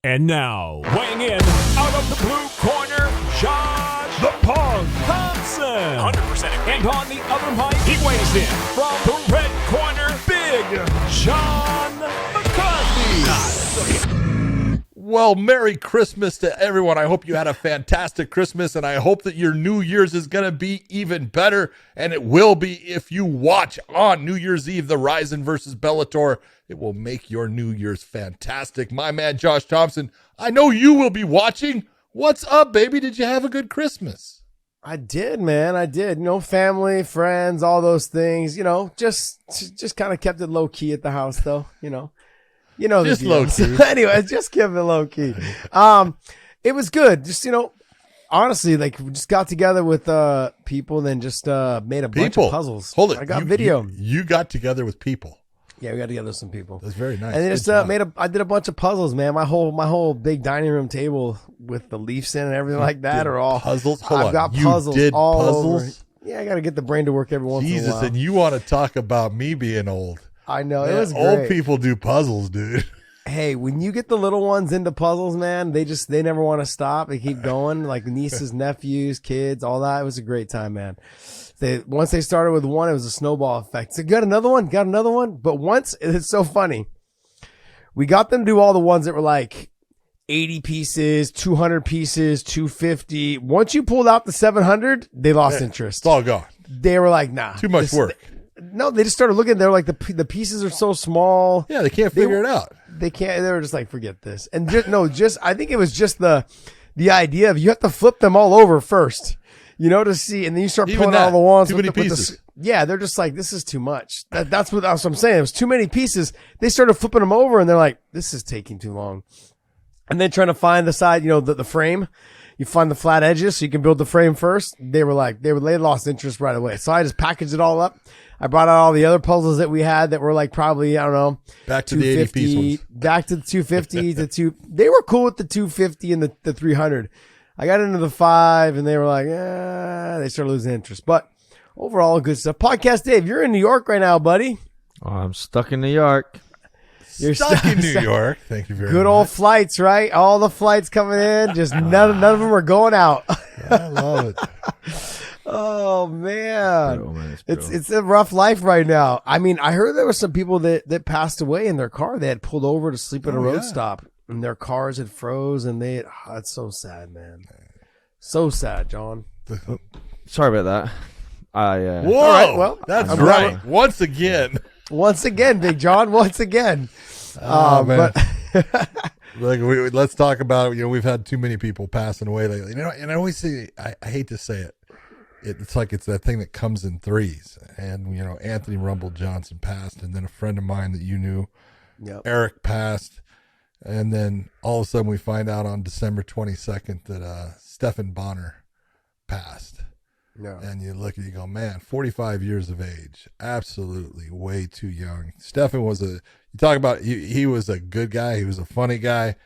And now, weighing in out of the blue corner, Josh the Punk Thompson. 100% agree. And on the other mic, he weighs in from the red corner, Big John McCarthy. Well, Merry Christmas to everyone. I hope you had a fantastic Christmas, and I hope that your New Year's is going to be even better, and it will be if you watch on New Year's Eve the Rizin versus Bellator. It will make your New Year's fantastic. My man, Josh Thompson, I know you will be watching. What's up, baby? Did you have a good Christmas? I did, man. I did. Family, friends, all those things. Just kind of kept it low key at the house, though. Just low key. Anyway, just kept it low key. It was good. Just honestly, we just got together with people, then just made a bunch of puzzles. Hold it. I got video. You got together with people. Yeah, we got together with some people. That's very nice. And then just I did a bunch of puzzles, man. My whole big dining room table with the Leafs in and everything like that are all puzzles. I've got puzzles all over. Yeah, I got to get the brain to work every once in a while. Jesus, and you want to talk about me being old? I know, man, it was great. Old people do puzzles, dude. Hey, when you get the little ones into puzzles, man, they never want to stop. They keep going, like nieces, nephews, kids, all that. It was a great time, man. Once they started with one, it was a snowball effect. So got another one. But once, it's so funny. We got them to do all the ones that were like 80 pieces, 200 pieces, 250. Once you pulled out the 700, they lost interest. It's all gone. They were like, nah. Too much work. No, they just started looking. They were like, the pieces are so small. Yeah, they can't figure it out. They can't. They were just like, forget this. And I think it was just the idea of you have to flip them all over first, to see, and then you start pulling all the ones. Too many pieces. Yeah, they're just like, this is too much. That's what I'm saying. It was too many pieces. They started flipping them over, and they're like, this is taking too long. And then trying to find the side, the frame. You find the flat edges so you can build the frame first. They lost interest right away. So I just packaged it all up. I brought out all the other puzzles that we had that were like probably, I don't know. Back to the 80 piece ones. Back to the 250 they were cool with the 250 and the 300. I got into the 5 and they were like, they started losing interest. But overall, good stuff. Podcast Dave, you're in New York right now, buddy. Oh, I'm stuck in New York. You're stuck in New York. Thank you very much. Good old flights, right? All the flights coming in. Just none of them are going out. I love it. Oh man, it's a rough life right now. I mean, I heard there were some people that passed away in their car. They had pulled over to sleep at a road stop, and their cars had froze. And it's so sad, man. So sad, John. Sorry about that. Whoa, all right, well, that's right. Once again, Big John. Once again. Man. But let's talk about it. We've had too many people passing away lately. And I always say, I hate to say it. It's like it's that thing that comes in threes. And, Anthony Rumble Johnson passed, and then a friend of mine that you knew, Eric, passed. And then all of a sudden we find out on December 22nd that Stephan Bonnar passed. Yeah. And you look and you go, man, 45 years of age, absolutely way too young. Stephan was you talk about, he was a good guy. He was a funny guy.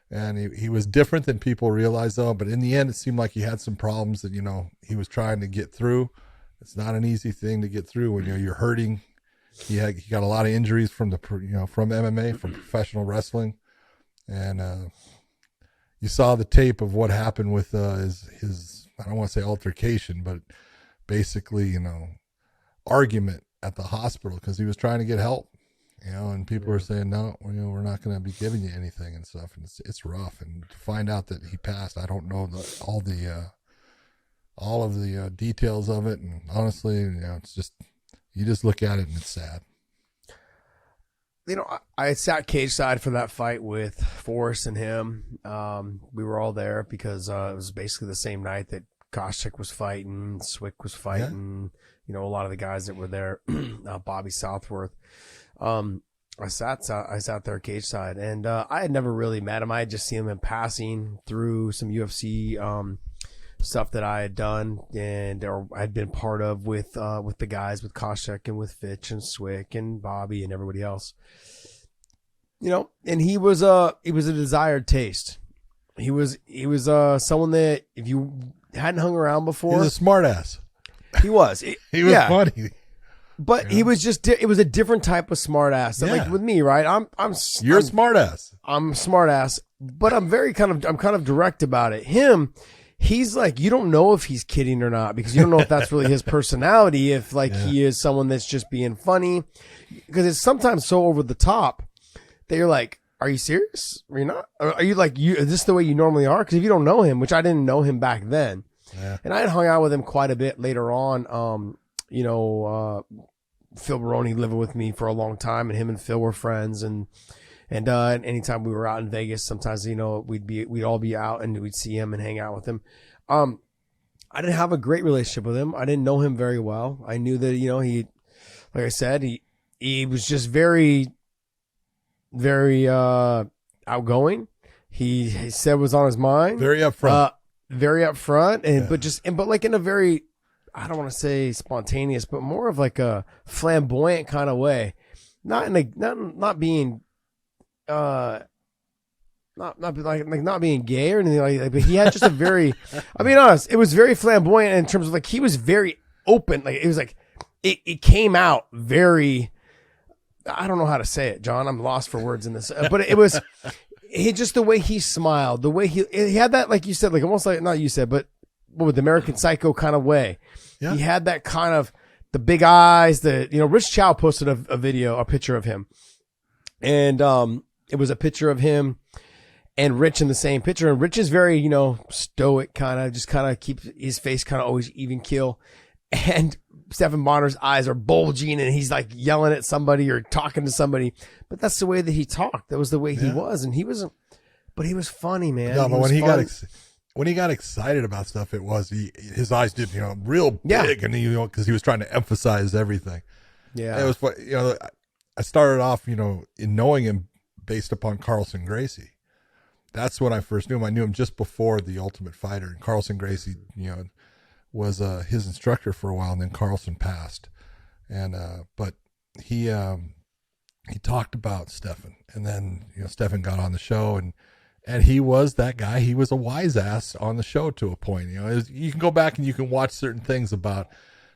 And he was different than people realize, though. But in the end, it seemed like he had some problems that, he was trying to get through. It's not an easy thing to get through when you're hurting. He got a lot of injuries from from MMA, from professional wrestling. And you saw the tape of what happened with his I don't want to say altercation, but basically, argument at the hospital because he was trying to get help. And people are saying, no, we're not going to be giving you anything and stuff. And it's rough. And to find out that he passed, I don't know all of the details of it. And honestly, it's just, you just look at it and it's sad. I sat cage side for that fight with Forrest and him. We were all there because it was basically the same night that Koscheck was fighting, Swick was fighting, a lot of the guys that were there, Bobby Southworth. I sat there cage side, and I had never really met him. I had just seen him in passing through some UFC stuff that I had done or I'd been part of with the guys, with Koscheck and with Fitch and Swick and Bobby and everybody else. And he was a desired taste. He was someone that if you hadn't hung around before, he's a smart ass. He was. He was funny. But he was just, it was a different type of smart ass. Yeah. Like with me, right? You're a smart ass. I'm a smart ass, but I'm kind of direct about it. He's like, you don't know if he's kidding or not because you don't know if that's really his personality. If like he is someone that's just being funny, because it's sometimes so over the top that you're like, are you serious? Are you not? Or are you like, is this the way you normally are? Because if you don't know him, which I didn't know him back then, and I had hung out with him quite a bit later on. Phil Baroni lived with me for a long time, and him and Phil were friends. And anytime we were out in Vegas, sometimes, we'd all be out and we'd see him and hang out with him. I didn't have a great relationship with him. I didn't know him very well. I knew that, he, like I said, he was just very, very, outgoing. He said what was on his mind. Very upfront. But like in a very, I don't want to say spontaneous, but more of like a flamboyant kind of way. Not being not being gay or anything like that, but he had just a very, I'll be honest, it was very flamboyant in terms of like, he was very open. Like it was like, it came out very, I don't know how to say it, John. I'm lost for words in this, but it was, just the way he smiled, the way he had that, like you said, like almost like, not you said, but with the American Psycho kind of way. Yeah. He had that kind of, the big eyes, Rich Chow posted a picture of him. And, it was a picture of him and Rich in the same picture. And Rich is very, stoic, just keeps his face kind of always even keel. And Stephan Bonnar's eyes are bulging and he's like yelling at somebody or talking to somebody. But that's the way that he talked. That was the way he was. And he wasn't, but he was funny, man. No, but when he got excited about stuff, it was, his eyes did, real big and because he was trying to emphasize everything. Yeah. And it was, I started off, in knowing him based upon Carlson Gracie. That's when I first knew him. I knew him just before The Ultimate Fighter, and Carlson Gracie, was his instructor for a while, and then Carlson passed. And but he talked about Stephan, and then Stephan got on the show, and he was that guy. He was a wise ass on the show to a point. You can go back and you can watch certain things about,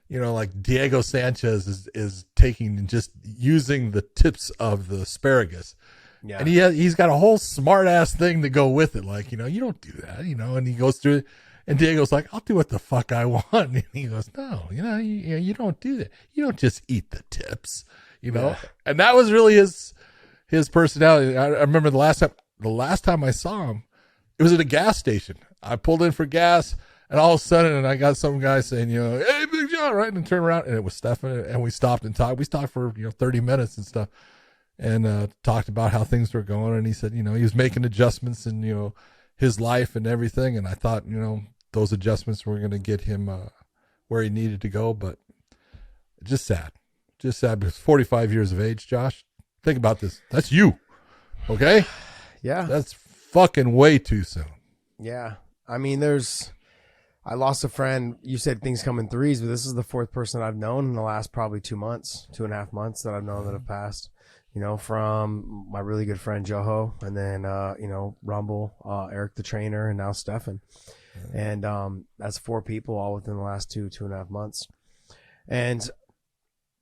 like Diego Sanchez is taking and just using the tips of the asparagus. Yeah. And he's got a whole smart ass thing to go with it. Like, you don't do that, and he goes through it. And Diego's like, I'll do what the fuck I want. And he goes, no, you don't do that. You don't just eat the tips, Yeah. And that was really his personality. I remember the last time I saw him, it was at a gas station. I pulled in for gas, and all of a sudden, I got some guy saying, hey, Big John, right? And turn around, and it was Stephan, and we stopped and talked. We talked for 30 minutes and stuff. And talked about how things were going, and he said, he was making adjustments in, his life and everything. And I thought, those adjustments were going to get him where he needed to go, but just sad because 45 years of age, Josh. Think about this. That's you, okay? Yeah, that's fucking way too soon. Yeah, I mean, I lost a friend. You said things come in threes, but this is the fourth person I've known in the last probably 2.5 months that I've known that have passed. From my really good friend Joho, and then Rumble, Eric the trainer, and now Stephan. And that's 4 people all within the last 2.5 months. And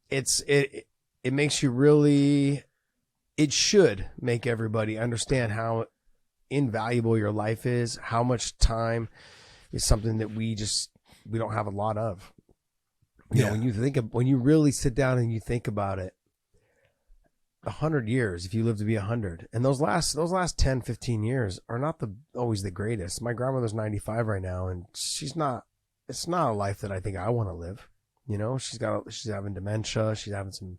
it makes you really, it should make everybody understand how invaluable your life is, how much time is something that we don't have a lot of. When you really sit down and you think about it, 100 years, if you live to be 100, and those last 10, 15 years are not always the greatest. My grandmother's 95 right now, and it's not a life that I think I want to live. She's having dementia, she's having some,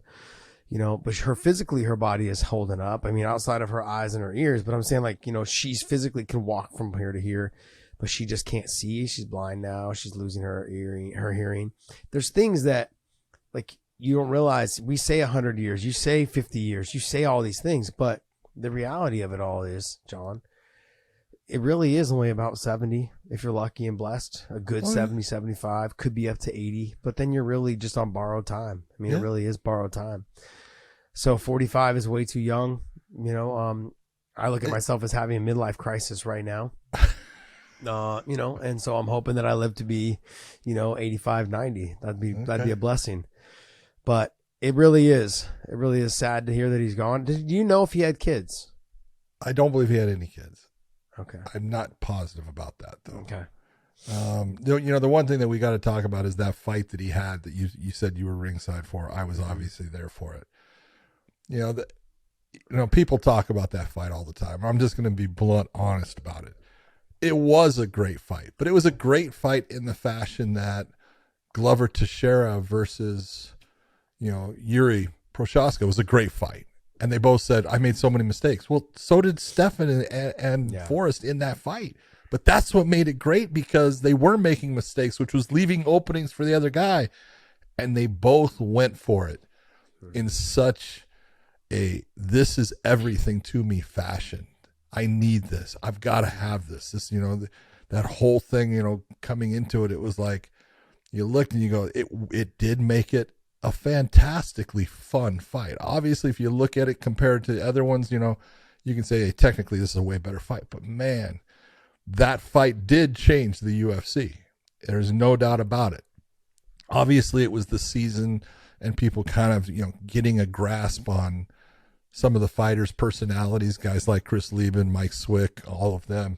but her body is holding up. I mean, outside of her eyes and her ears, but I'm saying, like, she's physically can walk from here to here, but she just can't see. She's blind now. She's losing her hearing. There's things that, like, you don't realize. We say 100 years, you say 50 years, you say all these things, but the reality of it all is, John, it really is only about 70 if you're lucky and blessed. A good 70, 75, could be up to 80, but then you're really just on borrowed time. I mean, It really is borrowed time. So 45 is way too young. I look at myself as having a midlife crisis right now. And so I'm hoping that I live to be, 85, 90. That'd be a blessing. But it really is sad to hear that he's gone. Did you know if he had kids? I don't believe he had any kids. Okay. I'm not positive about that, though. Okay. The one thing that we got to talk about is that fight that he had that you said you were ringside for. I was obviously there for it. People talk about that fight all the time. I'm just going to be blunt, honest about it. It was a great fight, but it was a great fight in the fashion that Glover Teixeira versus, Yuri Prochazka was a great fight. And they both said, I made so many mistakes. Well, so did Stephan and Forrest in that fight. But that's what made it great, because they were making mistakes, which was leaving openings for the other guy. And they both went for it in such a this is everything to me fashion. I need this. I've got to have this. This, that whole thing, coming into it, it was like you looked and you go, it did make it a fantastically fun fight. Obviously, if you look at it compared to other ones, you can say, hey, technically this is a way better fight. But man, that fight did change the UFC. There's no doubt about it. Obviously, it was the season and people kind of, getting a grasp on some of the fighters' personalities, guys like Chris Lieben, Mike Swick, all of them.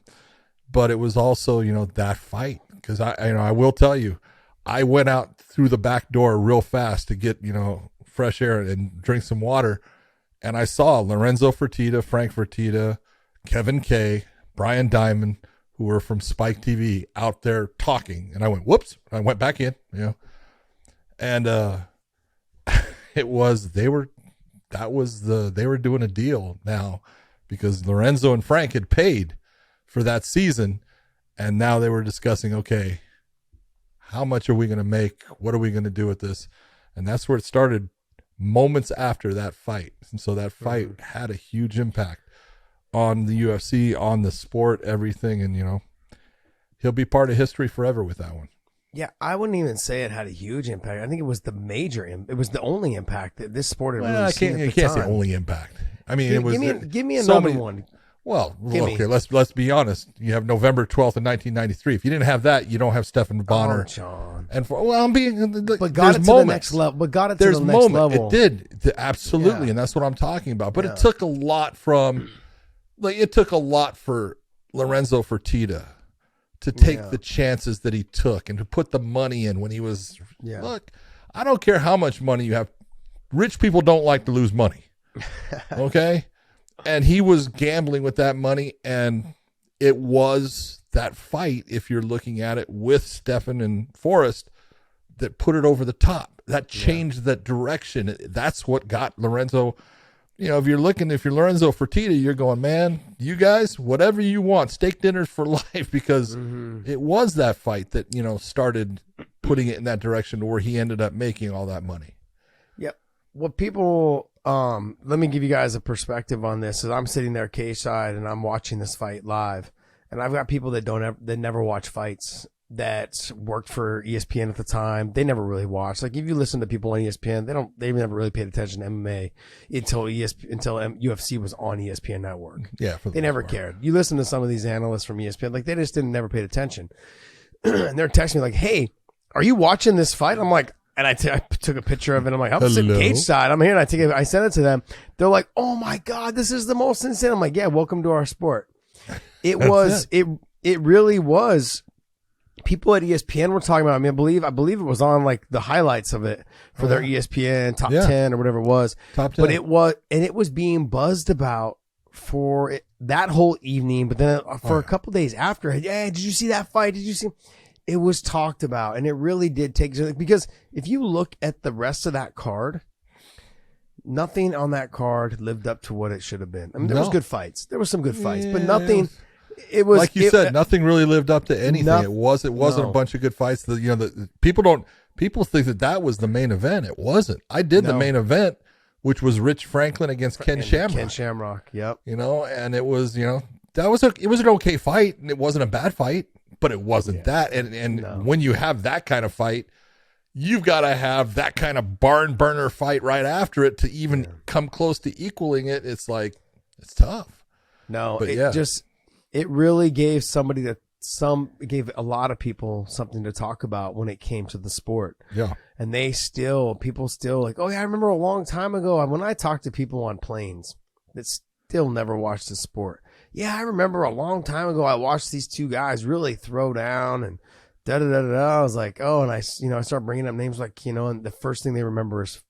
But it was also, that fight. Because I will tell you, I went out through the back door real fast to get, fresh air and drink some water. And I saw Lorenzo Fertitta, Frank Fertitta, Kevin Kay, Brian Diamond, who were from Spike TV, out there talking. And I went, whoops. I went back in, and they were doing a deal now, because Lorenzo and Frank had paid for that season. And now they were discussing, okay, how much are we going to make? What are we going to do with this? And that's where it started, moments after that fight. And so that fight had a huge impact on the UFC, on the sport, everything. And, he'll be part of history forever with that one. Yeah, I wouldn't even say it had a huge impact. I think it was the only impact that this sport had really seen at the time. You can't say only impact. I mean, give me another one. Well, okay, let's be honest. You have November 12th of 1993. If you didn't have that, you don't have Stephan Bonnar. Oh, John. And I'm being, but got it to the next level. But got it to the next level. It did, absolutely, and that's what I'm talking about. But it took a lot for Lorenzo Fertitta to take the chances that he took and to put the money in when he was. Look, I don't care how much money you have. Rich people don't like to lose money. Okay. And he was gambling with that money, and it was that fight, if you're looking at it with Stephan and Forrest, that put it over the top. That changed that direction. That's what got Lorenzo. If you're Lorenzo Fertitta, you're going, man, you guys, whatever you want, steak dinners for life, because it was that fight that, started putting it in that direction where he ended up making all that money. Yep. What people... let me give you guys a perspective on this. As I'm sitting there cage side and I'm watching this fight live, and I've got people that that never watch fights, that worked for ESPN at the time. They never really watched. Like, if you listen to people on ESPN, they never really paid attention to MMA until UFC was on ESPN Network. Yeah. They never cared. You listen to some of these analysts from ESPN, like, they just never paid attention. And they're texting me like, hey, are you watching this fight? I'm like, and I took a picture of it. I'm like, I'm sitting cage side. I'm here, and I sent it to them. They're like, oh my God, this is the most insane. I'm like, yeah, welcome to our sport. It really was. People at ESPN were talking about. I believe it was on like the highlights of it for their ESPN top 10 or whatever it was. Top 10. But it was being buzzed about for that whole evening. But then for a couple days after, hey, did you see that fight? Did you see? It was talked about, and it really did take, because if you look at the rest of that card, nothing on that card lived up to what it should have been. I mean, there was good fights. There were some good fights, but nothing. It was like you said, nothing really lived up to anything. It wasn't a bunch of good fights. People think that was the main event. It wasn't. I did the main event, which was Rich Franklin against Ken Shamrock. Ken Shamrock, yep. And it was, it was an okay fight, and it wasn't a bad fight. But it wasn't that. And when you have that kind of fight, you've got to have that kind of barn burner fight right after it to even come close to equaling it. It's like, it's tough. No, but it really gave somebody it gave a lot of people something to talk about when it came to the sport. Yeah. And people still like, oh yeah, I remember a long time ago when I talked to people on planes that still never watched the sport. Yeah, I remember a long time ago I watched these two guys really throw down and da-da-da-da-da. I was like, oh, and I start bringing up names like, and the first thing they remember is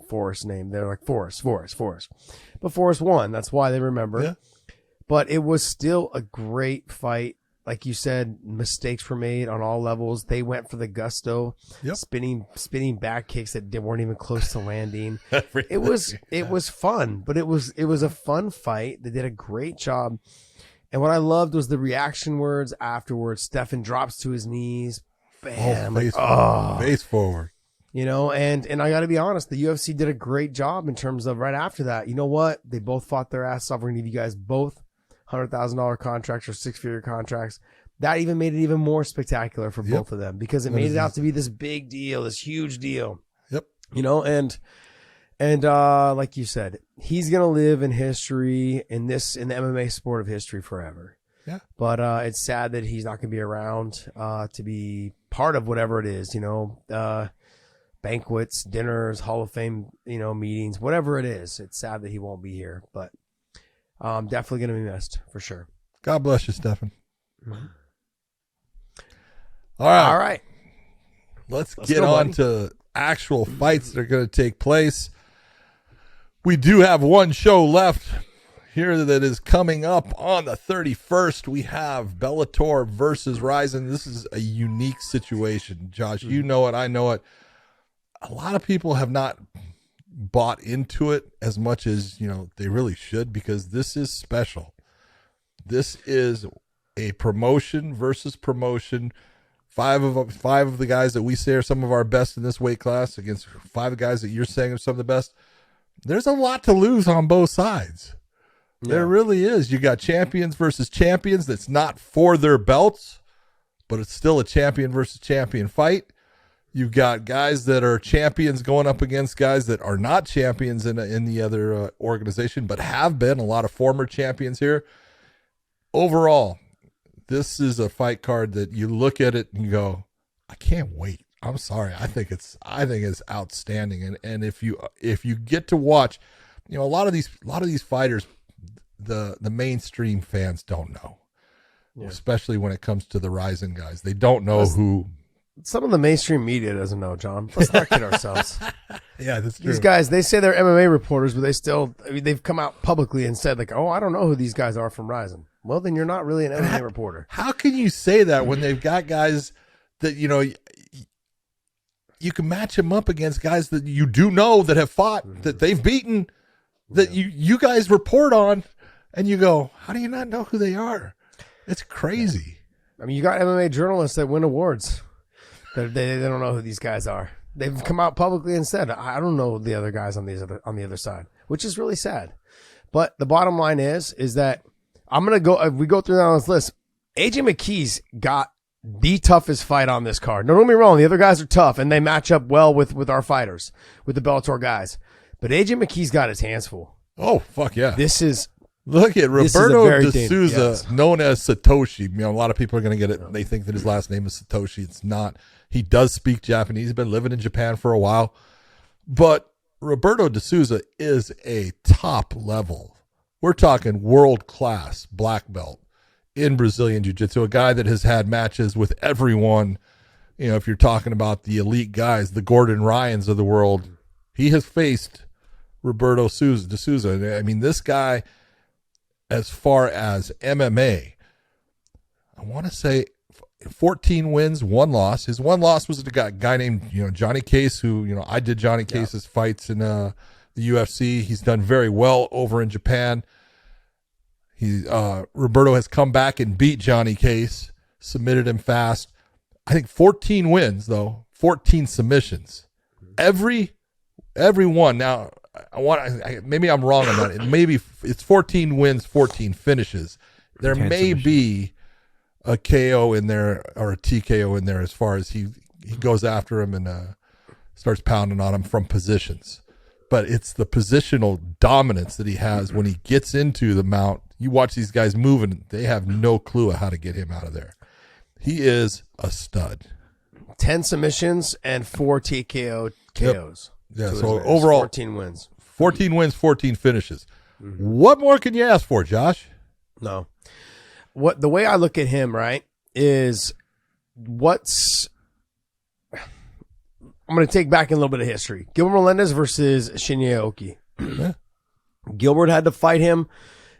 Forrest's name. They're like, Forrest. But Forrest won. That's why they remember. Yeah. But it was still a great fight. Like you said, mistakes were made on all levels. They went for the gusto, spinning back kicks that weren't even close to landing. It was fun, but it was a fun fight. They did a great job. And what I loved was the reaction words afterwards. Stephan drops to his knees. Bam. Face forward. And I got to be honest, the UFC did a great job in terms of right after that. You know what? They both fought their ass off. We're going to give you guys both $100,000 contracts or six-figure contracts. That even made it even more spectacular for both of them because it made it out to be this big deal, this huge deal. Yep. And like you said, he's gonna live in history in the MMA sport of history forever. Yeah. But it's sad that he's not gonna be around to be part of whatever it is. Banquets, dinners, Hall of Fame, meetings, whatever it is. It's sad that he won't be here, but. Definitely going to be missed for sure. God bless you, Stephan. Mm-hmm. All right. Let's get on to actual fights that are going to take place. We do have one show left here that is coming up on the 31st. We have Bellator versus Rizin. This is a unique situation. Josh, you know it. I know it. A lot of people have not bought into it as much as they really should, because this is special. This is a promotion versus promotion. Five of the guys that we say are some of our best in this weight class against 5 guys that you're saying are some of the best. There's a lot to lose on both sides. Yeah. There really is. You got champions versus champions. That's not for their belts, but it's still a champion versus champion fight. You've got guys that are champions going up against guys that are not champions in the other organization, but have been. A lot of former champions here. Overall, this is a fight card that you look at it and you go, I can't wait. I'm sorry. I think it's outstanding. And if you get to watch, a lot of these fighters, the mainstream fans don't know, especially when it comes to the Rizin guys. They don't know who. Some of the mainstream media doesn't know, John. Let's not kid ourselves. Yeah, that's true. These guys, they say they're MMA reporters, but they've come out publicly and said like, oh, I don't know who these guys are from Rizin. Well, then you're not really an MMA reporter. How can you say that when they've got guys that, you can match them up against guys that you do know that have fought, that they've beaten, that you guys report on, and you go, how do you not know who they are? It's crazy. I mean, you got MMA journalists that win awards. They don't know who these guys are. They've come out publicly and said, I don't know the other guys on the other side, which is really sad. But the bottom line is that I'm going to go, if we go through that on this list, AJ McKee's got the toughest fight on this card. Don't get me wrong. The other guys are tough and they match up well with our fighters, with the Bellator guys. But AJ McKee's got his hands full. Oh, fuck yeah. Look at Roberto D'Souza, known as Satoshi. A lot of people are going to get it. They think that his last name is Satoshi. It's not. He does speak Japanese. He's been living in Japan for a while. But Roberto D'Souza is a top level. We're talking world-class black belt in Brazilian Jiu-Jitsu, a guy that has had matches with everyone. If you're talking about the elite guys, the Gordon Ryans of the world, he has faced Roberto D'Souza. I mean, this guy, as far as MMA, I want to say 14 wins, 1 loss. His 1 loss was a guy named Johnny Case, who I did Johnny Case's fights in the UFC. He's done very well over in Japan. Roberto has come back and beat Johnny Case, submitted him fast. I think 14 wins though, 14 submissions. Every one. Now maybe I'm wrong on that. Maybe it's 14 wins, 14 finishes. There may be a KO in there or a TKO in there as far as he goes after him and starts pounding on him from positions. But it's the positional dominance that he has when he gets into the mount. You watch these guys moving, they have no clue how to get him out of there. He is a stud. 10 submissions and 4 TKO KOs. Yeah, to his so names. overall 14 wins. 14 wins, 14 finishes. What more can you ask for, Josh? No. The way I look at him, right, is I'm going to take back in a little bit of history. Gilbert Melendez versus Shinya Aoki. Yeah. Gilbert had to fight him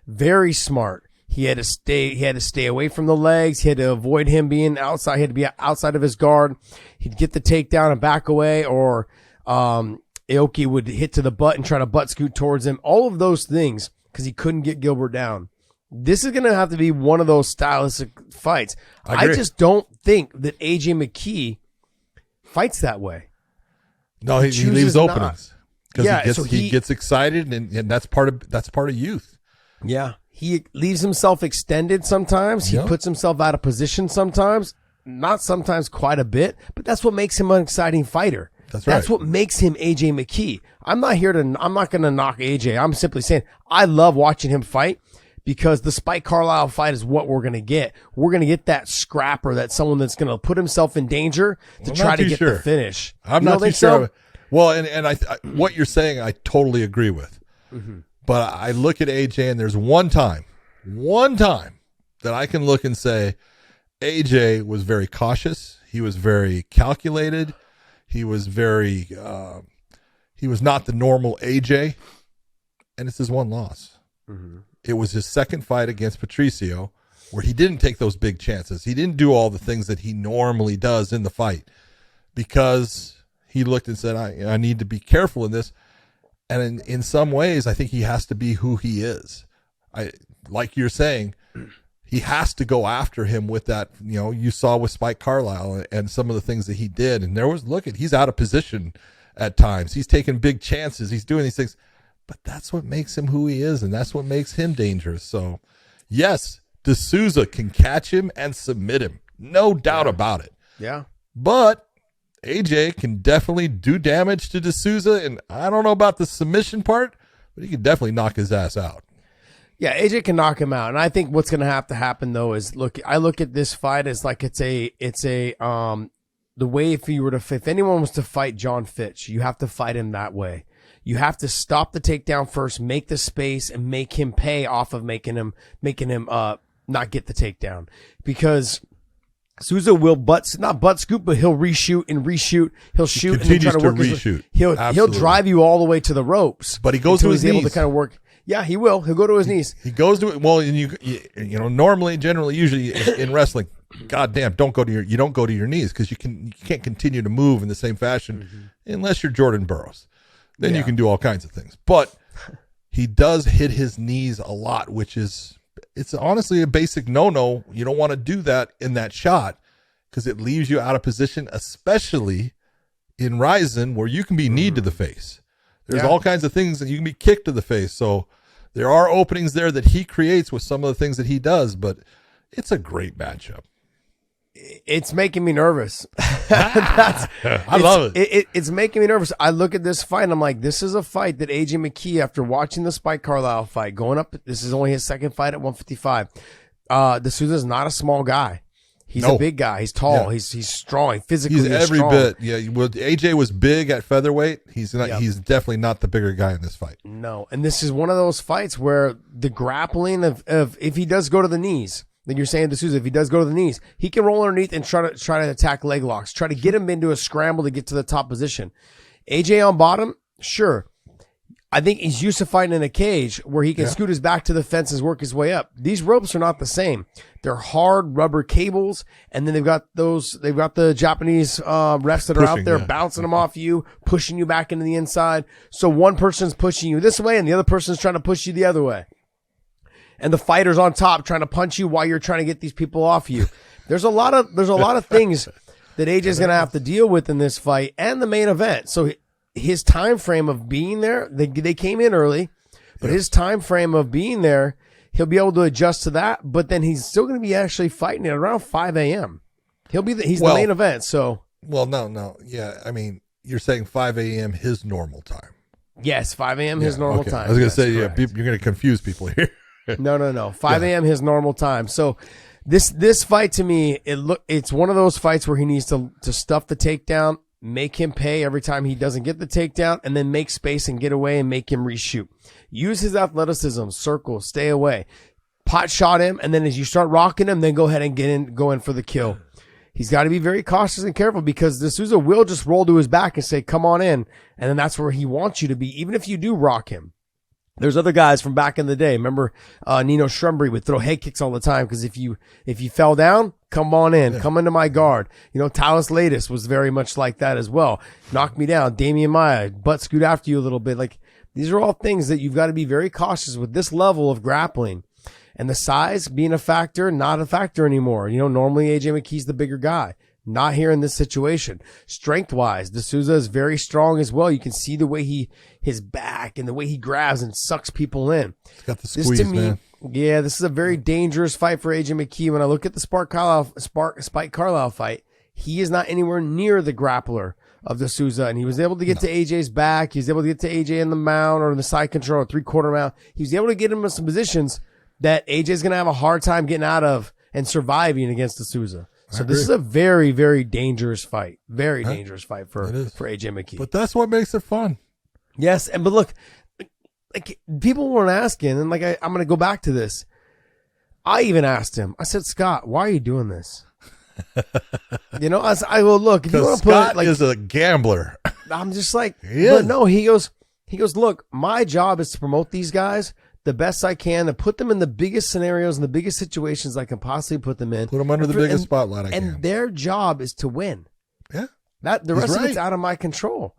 very smart. He had to stay away from the legs. He had to avoid him being outside. He had to be outside of his guard. He'd get the takedown and back away, or Aoki would hit to the butt and try to butt scoot towards him. All of those things because he couldn't get Gilbert down. This is going to have to be one of those stylistic fights. I just don't think that AJ McKee fights that way. No, he leaves openings because Yeah, he gets excited, and that's part of youth. Yeah. He leaves himself extended sometimes. He puts himself out of position sometimes. Not sometimes, quite a bit, but that's what makes him an exciting fighter. That's right. That's what makes him AJ McKee. I'm not going to knock AJ. I'm simply saying I love watching him fight because the Spike Carlisle fight is what we're going to get. We're going to get that scrapper, that someone that's going to put himself in danger to try to get the finish. I'm not too sure. Well, and what you're saying, I totally agree with. Mm-hmm. But I look at AJ, and there's one time that I can look and say AJ was very cautious. He was very calculated. He was very he was not the normal AJ, and it's his one loss. Mm-hmm. It was his second fight against Patricio, where he didn't take those big chances. He didn't do all the things that he normally does in the fight because he looked and said, I need to be careful in this. And in some ways, I think he has to be who he is. Like you're saying, he has to go after him with that, you saw with Spike Carlisle and some of the things that he did. And he's out of position at times. He's taking big chances. He's doing these things. But that's what makes him who he is, and that's what makes him dangerous. So, yes, D'Souza can catch him and submit him. No doubt about it. Yeah. But AJ can definitely do damage to D'Souza, and I don't know about the submission part, but he can definitely knock his ass out. Yeah, AJ can knock him out, and I think what's going to have to happen though is I look at this fight as like it's a the way if anyone was to fight John Fitch, you have to fight him that way. You have to stop the takedown first, make the space, and make him pay off of making him not get the takedown because Souza will not butt scoop, but he'll reshoot and reshoot. He'll shoot and then try to work reshoot. He'll drive you all the way to the ropes. But he goes to his knees. Able to kind of work. Yeah, he will. He'll go to his knees. He goes to it. Well, and normally, generally, usually in wrestling, goddamn, you don't go to your knees because you can't continue to move in the same fashion unless you're Jordan Burroughs. Then you can do all kinds of things. But he does hit his knees a lot, which is. It's honestly a basic no-no. You don't want to do that in that shot because it leaves you out of position, especially in Rizin where you can be kneed to the face. There's all kinds of things that you can be kicked to the face. So there are openings there that he creates with some of the things that he does, but it's a great matchup. It's making me nervous. I love it. It's making me nervous. I look at this fight and I'm like, this is a fight that AJ McKee, after watching the Spike Carlisle fight, going up, this is only his second fight at 155. D'Souza's not a small guy. He's a big guy. He's tall. Yeah. He's strong. Physically, he's every strong. bit. Yeah. Well, AJ was big at featherweight. He's not. He's definitely not the bigger guy in this fight. No. And this is one of those fights where the grappling of if he does go to the knees. Then you're saying D'Souza, if he does go to the knees, he can roll underneath and try to attack leg locks, try to get him into a scramble to get to the top position. AJ on bottom, sure. I think he's used to fighting in a cage where he can scoot his back to the fences, work his way up. These ropes are not the same. They're hard rubber cables, and then they've got the Japanese refs that are out there bouncing them off you, pushing you back into the inside. So one person's pushing you this way, and the other person's trying to push you the other way. And the fighter's on top trying to punch you while you're trying to get these people off you. There's a lot of things that AJ's going to have to deal with in this fight and the main event. So his time frame of being there, they came in early, but his time frame of being there, he'll be able to adjust to that. But then he's still going to be actually fighting at around 5 a.m. He's the main event. So no, yeah. I mean, you're saying 5 a.m. his normal time. Yes, 5 a.m. his normal time. I was going to say, correct. You're going to confuse people here. No. 5 a.m. his normal time. So This fight to me, it's one of those fights where he needs to stuff the takedown, make him pay every time he doesn't get the takedown, and then make space and get away and make him reshoot. Use his athleticism, circle, stay away, pot shot him, and then as you start rocking him, then go ahead and go in for the kill. He's got to be very cautious and careful because De Souza will just roll to his back and say, come on in. And then that's where he wants you to be, even if you do rock him. There's other guys from back in the day. Remember, Nino Schrumbry would throw head kicks all the time because if you fell down, come on in, come into my guard. Talis Latis was very much like that as well. Knock me down. Damian Maya, butt scoot after you a little bit. Like, these are all things that you've got to be very cautious with this level of grappling. And the size being a factor, not a factor anymore. Normally AJ McKee's the bigger guy. Not here in this situation. Strength-wise, De Souza is very strong as well. You can see the way his back and the way he grabs and sucks people in. He's got the squeeze, man. Yeah, this is a very dangerous fight for AJ McKee. When I look at the Spike Carlisle fight, he is not anywhere near the grappler of De Souza, and he was able to get to AJ's back. He was able to get to AJ in the mount or in the side control or three-quarter mount. He was able to get him in some positions that AJ's going to have a hard time getting out of and surviving against De Souza. So this is a very, very dangerous fight. Very dangerous fight for AJ McKee. But that's what makes it fun. Yes, but look, like people weren't asking, and like I'm going to go back to this. I even asked him. I said, Scott, why are you doing this? I will look. If you want to put Scott is a gambler. I'm just like, he is. But no, he goes. Look, my job is to promote these guys the best I can and put them in the biggest scenarios and the biggest situations I can possibly put them in. Put them under the biggest spotlight I can. And their job is to win. Yeah. The rest of it's out of my control.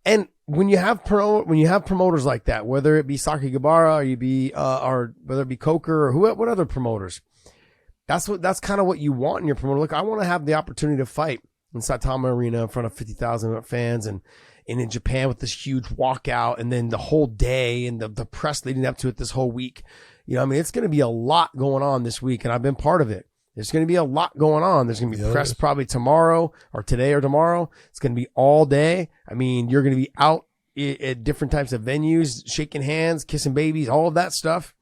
And when you have promoters like that, whether it be Saki Gabara or whether it be Coker or what other promoters, that's kind of what you want in your promoter. Look, I want to have the opportunity to fight in Saitama Arena in front of 50,000 fans and in Japan with this huge walkout and then the whole day and the press leading up to it this whole week. It's going to be a lot going on this week, and I've been part of it. There's going to be a lot going on. There's going to be press probably tomorrow or today or tomorrow. It's going to be all day. You're going to be out at different types of venues, shaking hands, kissing babies, all of that stuff.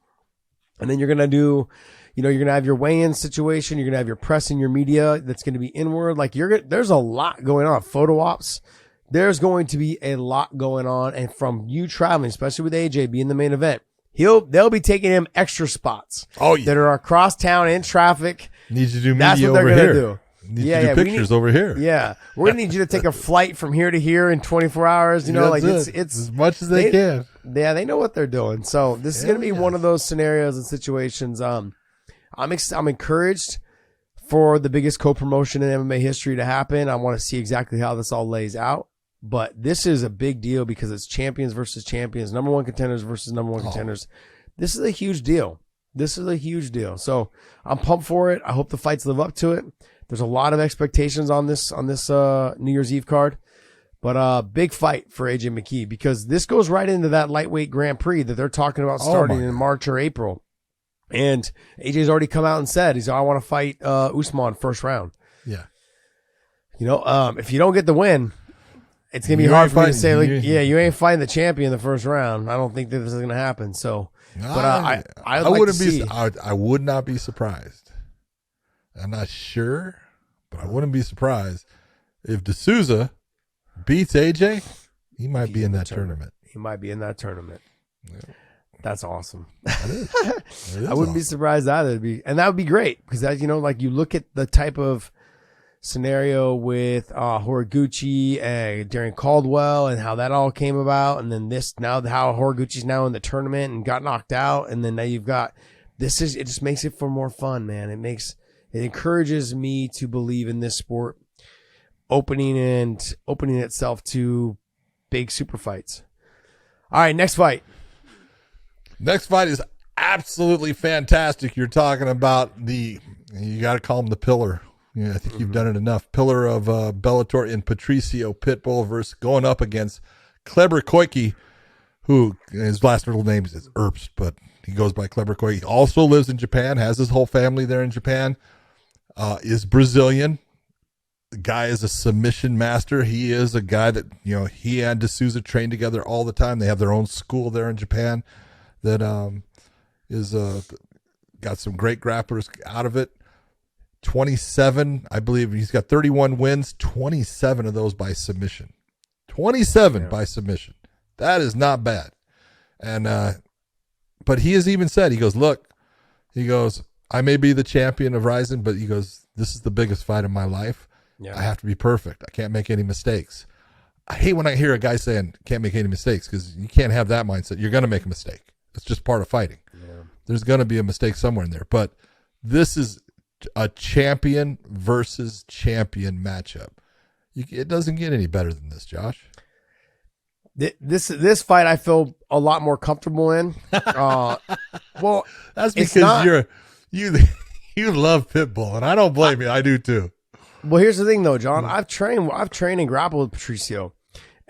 And then you're going to do, you're going to have your weigh-in situation. You're going to have your press and your media that's going to be inward. Like there's a lot going on. Photo ops. There's going to be a lot going on. And from you traveling, especially with AJ being the main event, they'll be taking him extra spots that are across town in traffic. Need you to do media That's what they're over going here. to do. Need you to do pictures over here. Yeah. We're going to need you to take a flight from here to here in 24 hours. It's as much as they can. Yeah, they know what they're doing. So this is going to be one of those scenarios and situations. I'm encouraged for the biggest co-promotion in MMA history to happen. I want to see exactly how this all lays out. But this is a big deal because it's champions versus champions, number one contenders versus number one contenders. This is a huge deal. So I'm pumped for it. I hope the fights live up to it. There's a lot of expectations on this New Year's Eve card, but big fight for AJ McKee because this goes right into that lightweight Grand Prix that they're talking about starting in March or April. And AJ's already come out and said, I want to fight Usman first round. Yeah. If you don't get the win, it's going to be hard for me to say, you ain't fighting the champion in the first round. I don't think that this is going to happen. So, I would not be surprised. I'm not sure, but I wouldn't be surprised if De Souza beats AJ. He might be in that tournament. He might be in that tournament. Yeah. That's awesome. That is. I wouldn't be surprised either. And that would be great because you look at the type of scenario with Horiguchi and Darren Caldwell and how that all came about, and then how Horiguchi's now in the tournament and got knocked out, and then now you've got it just makes it for more fun, man. It encourages me to believe in this sport opening itself to big super fights. All right, next fight. Next fight is absolutely fantastic. You're talking about you got to call him the pillar. Yeah, I think you've done it enough. Pillar of Bellator in Patricio Pitbull versus going up against Kleber Koike, who his last middle name is Earps, but he goes by Kleber Koike. He also lives in Japan, has his whole family there in Japan, is Brazilian. The guy is a submission master. He is a guy that, he and De Souza train together all the time. They have their own school there in Japan that is got some great grapplers out of it. 27, I believe he's got 31 wins, 27 of those by submission. 27 by submission. That is not bad. And but he has even said, he goes, look, he goes, I may be the champion of Rizin, but he goes, this is the biggest fight of my life. Yeah. I have to be perfect. I can't make any mistakes. I hate when I hear a guy saying can't make any mistakes, because you can't have that mindset. You're going to make a mistake. It's just part of fighting. Yeah. There's going to be a mistake somewhere in there. But this is a champion versus champion matchup. It doesn't get any better than this, Josh. This fight I feel a lot more comfortable in. Well, that's because you love Pitbull, and I don't blame you. I do too. Well, here's the thing though, John. I've trained and grappled with Patricio,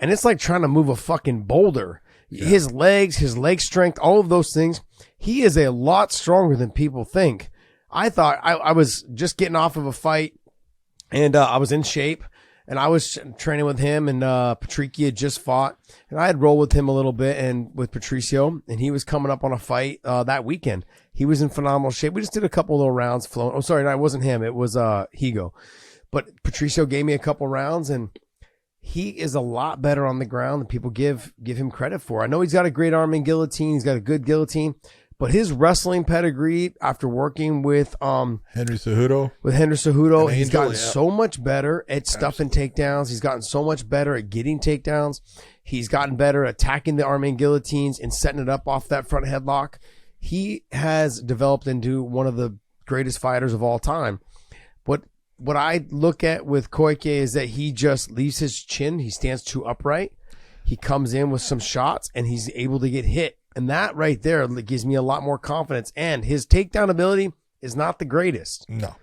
and it's like trying to move a fucking boulder. Yeah. His legs, his leg strength, all of those things. He is a lot stronger than people think. I thought I was just getting off of a fight, and I was in shape. And I was training with him, and Patricio had just fought, and I had rolled with him a little bit and with Patricio, and he was coming up on a fight that weekend. He was in phenomenal shape. We just did a couple little rounds flowing. Oh, sorry, no, it wasn't him. It was Higo. But Patricio gave me a couple rounds, and he is a lot better on the ground than people give him credit for. I know he's got a great arm in guillotine. He's got a good guillotine. But his wrestling pedigree, after working with Henry Cejudo, he's gotten so much better at stuffing takedowns. He's gotten so much better at getting takedowns. He's gotten better at attacking the arm and guillotines and setting it up off that front headlock. He has developed into one of the greatest fighters of all time. What I look at with Koike is that he just leaves his chin. He stands too upright. He comes in with some shots, and he's able to get hit. And that right there gives me a lot more confidence. And his takedown ability is not the greatest. No.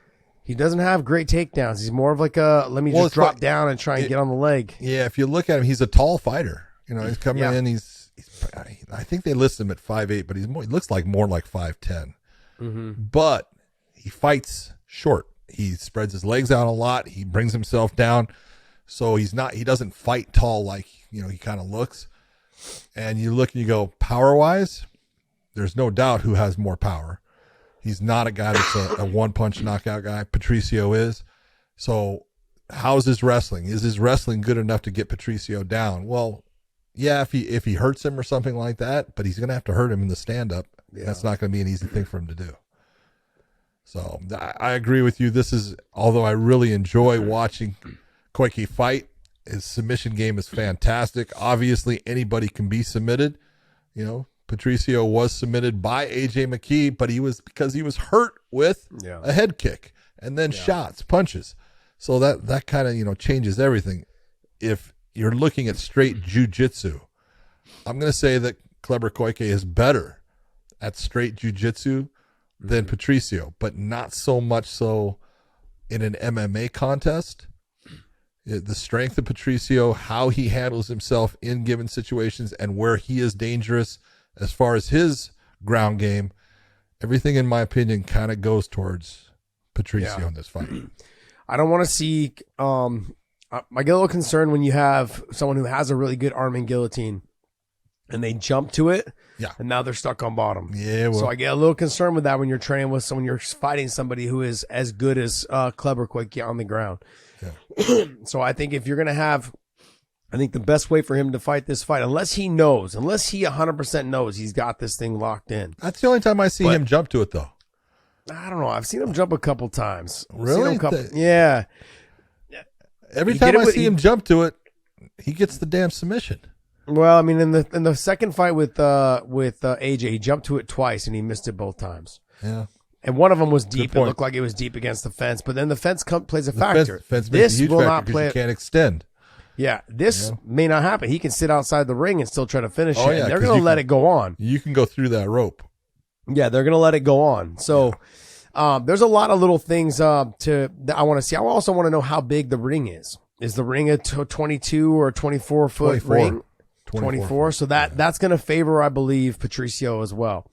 He doesn't have great takedowns. He's more of like just drop down and try and get on the leg. Yeah, if you look at him, he's a tall fighter. You know, he's coming in. He's I think they list him at 5'8", but he looks like more like 5'10". Mm-hmm. But he fights short. He spreads his legs out a lot. He brings himself down. So he doesn't fight tall like, he kind of looks. And you look and you go, power-wise, there's no doubt who has more power. He's not a guy that's a one-punch knockout guy. Patricio is. So how's his wrestling? Is his wrestling good enough to get Patricio down? Well, yeah, if he hurts him or something like that, but he's going to have to hurt him in the stand-up. Yeah. That's not going to be an easy thing for him to do. So I agree with you. Although I really enjoy watching Koike fight, his submission game is fantastic. Obviously, anybody can be submitted. Patricio was submitted by AJ McKee, but because he was hurt with a head kick and then shots, punches. So that kind of, changes everything. If you're looking at straight jiu-jitsu, I'm going to say that Kleber Koike is better at straight jiu-jitsu than Patricio, but not so much so in an MMA contest. The strength of Patricio, how he handles himself in given situations, and where he is dangerous as far as his ground game, everything, in my opinion, kind of goes towards Patricio in this fight. I don't want to see I get a little concerned when you have someone who has a really good arm and guillotine and they jump to it, and now they're stuck on bottom. Yeah, well. So I get a little concerned with that when you're training with someone, you're fighting somebody who is as good as Kleber Koike on the ground. Yeah. So I think if you're going to have, I think the best way for him to fight this fight, unless he 100% knows he's got this thing locked in. That's the only time I see him jump to it, though. I don't know. I've seen him jump a couple times. Really? Yeah. Every time I see him jump to it, he gets the damn submission. Well, I mean, in the second fight with AJ, he jumped to it twice and he missed it both times. Yeah. And one of them was deep. It looked like it was deep against the fence, but then the fence plays a factor. Fence makes a huge factor because you can't extend. Yeah, this may not happen. He can sit outside the ring and still try to finish it. Yeah, they're going to let it go on. You can go through that rope. Yeah, they're going to let it go on. So there's a lot of little things that I want to see. I also want to know how big the ring is. Is the ring a 22 or 24 foot ring? 24. So that's going to favor, I believe, Patricio as well.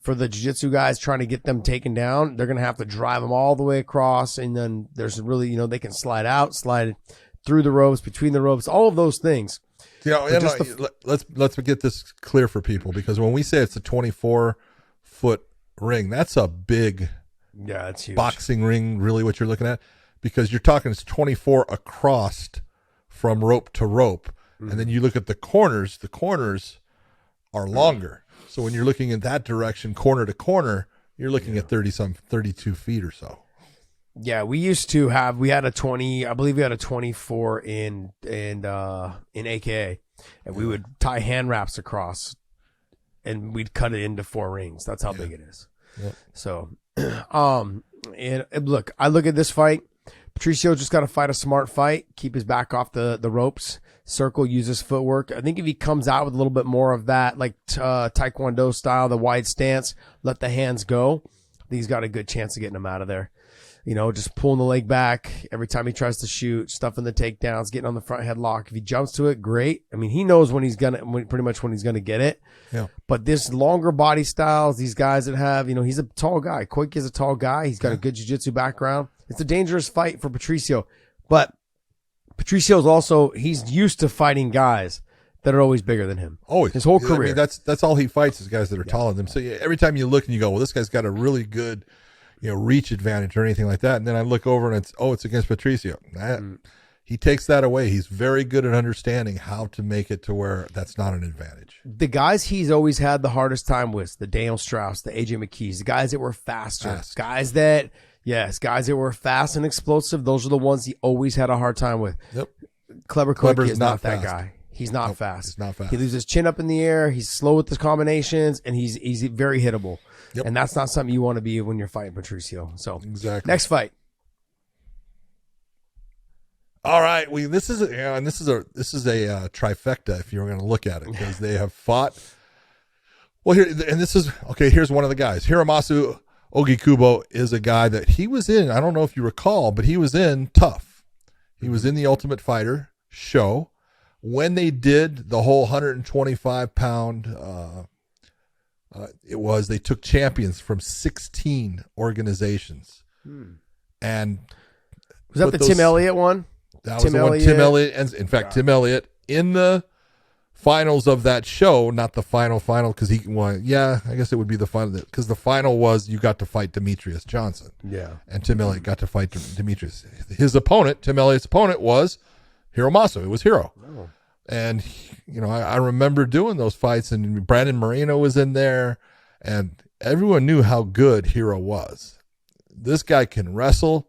For the jiu-jitsu guys trying to get them taken down, they're going to have to drive them all the way across, and then there's really, they can slide out, slide through the ropes, between the ropes, all of those things. Let's get this clear for people, because when we say it's a 24-foot ring, that's a big Yeah, that's huge. Boxing ring, really what you're looking at, because you're talking it's 24 across from rope to rope. And then you look at the corners are longer. So when you're looking in that direction, corner to corner, you're looking at 32 feet or so. Yeah, we had a 20, I believe we had a 24 in AKA, and we would tie hand wraps across and we'd cut it into 4 rings. That's how big it is. Yep. So, and look, I look at this fight. Patricio just got to fight a smart fight, keep his back off the ropes, circle, use his footwork. I think if he comes out with a little bit more of that, like Taekwondo style, the wide stance, let the hands go, I think he's got a good chance of getting him out of there. You know, just pulling the leg back every time he tries to shoot, stuffing the takedowns, getting on the front headlock. If he jumps to it, great. I mean, he knows when he's pretty much when he's gonna get it. Yeah. But this longer body styles, these guys that have, you know, he's a tall guy. Quick is a tall guy. He's got a good jiu-jitsu background. It's a dangerous fight for Patricio, but Patricio's also, he's used to fighting guys that are always bigger than him. Always. His whole career. I mean, that's all he fights is guys that are taller than him. So every time you look and you go, well, this guy's got a really good, reach advantage or anything like that. And then I look over and it's against Patricio. He takes that away. He's very good at understanding how to make it to where that's not an advantage. The guys he's always had the hardest time with, the Daniel Strauss, the AJ McKees, the guys that were faster, guys that were fast and explosive, those are the ones he always had a hard time with. Yep. Clever Quick is not that fast. guy. He's not fast. He's not fast. He leaves his chin up in the air. He's slow with his combinations, and he's very hittable. Yep. And that's not something you want to be when you're fighting Patricio. So exactly. Next fight. All right, this is a trifecta if you're going to look at it, because they have fought. Well, here's one of the guys. Hiromasu Ogikubo is a guy that he was in. I don't know if you recall, but he was in Tough. He was in the Ultimate Fighter show when they did the whole 125-pound. They took champions from 16 organizations, and was that the Tim Elliott one? That was the one. Tim Elliott, and in fact, Tim Elliott in the finals of that show, not the final, because he won. Yeah, I guess it would be the final, because the final was you got to fight Demetrius Johnson. Yeah. And Tim Elliott got to fight Demetrius. His opponent, Tim Elliott's opponent, was Hiromasu. It was Hiro. Oh. And, I remember doing those fights, and Brandon Moreno was in there, and everyone knew how good Hiro was. This guy can wrestle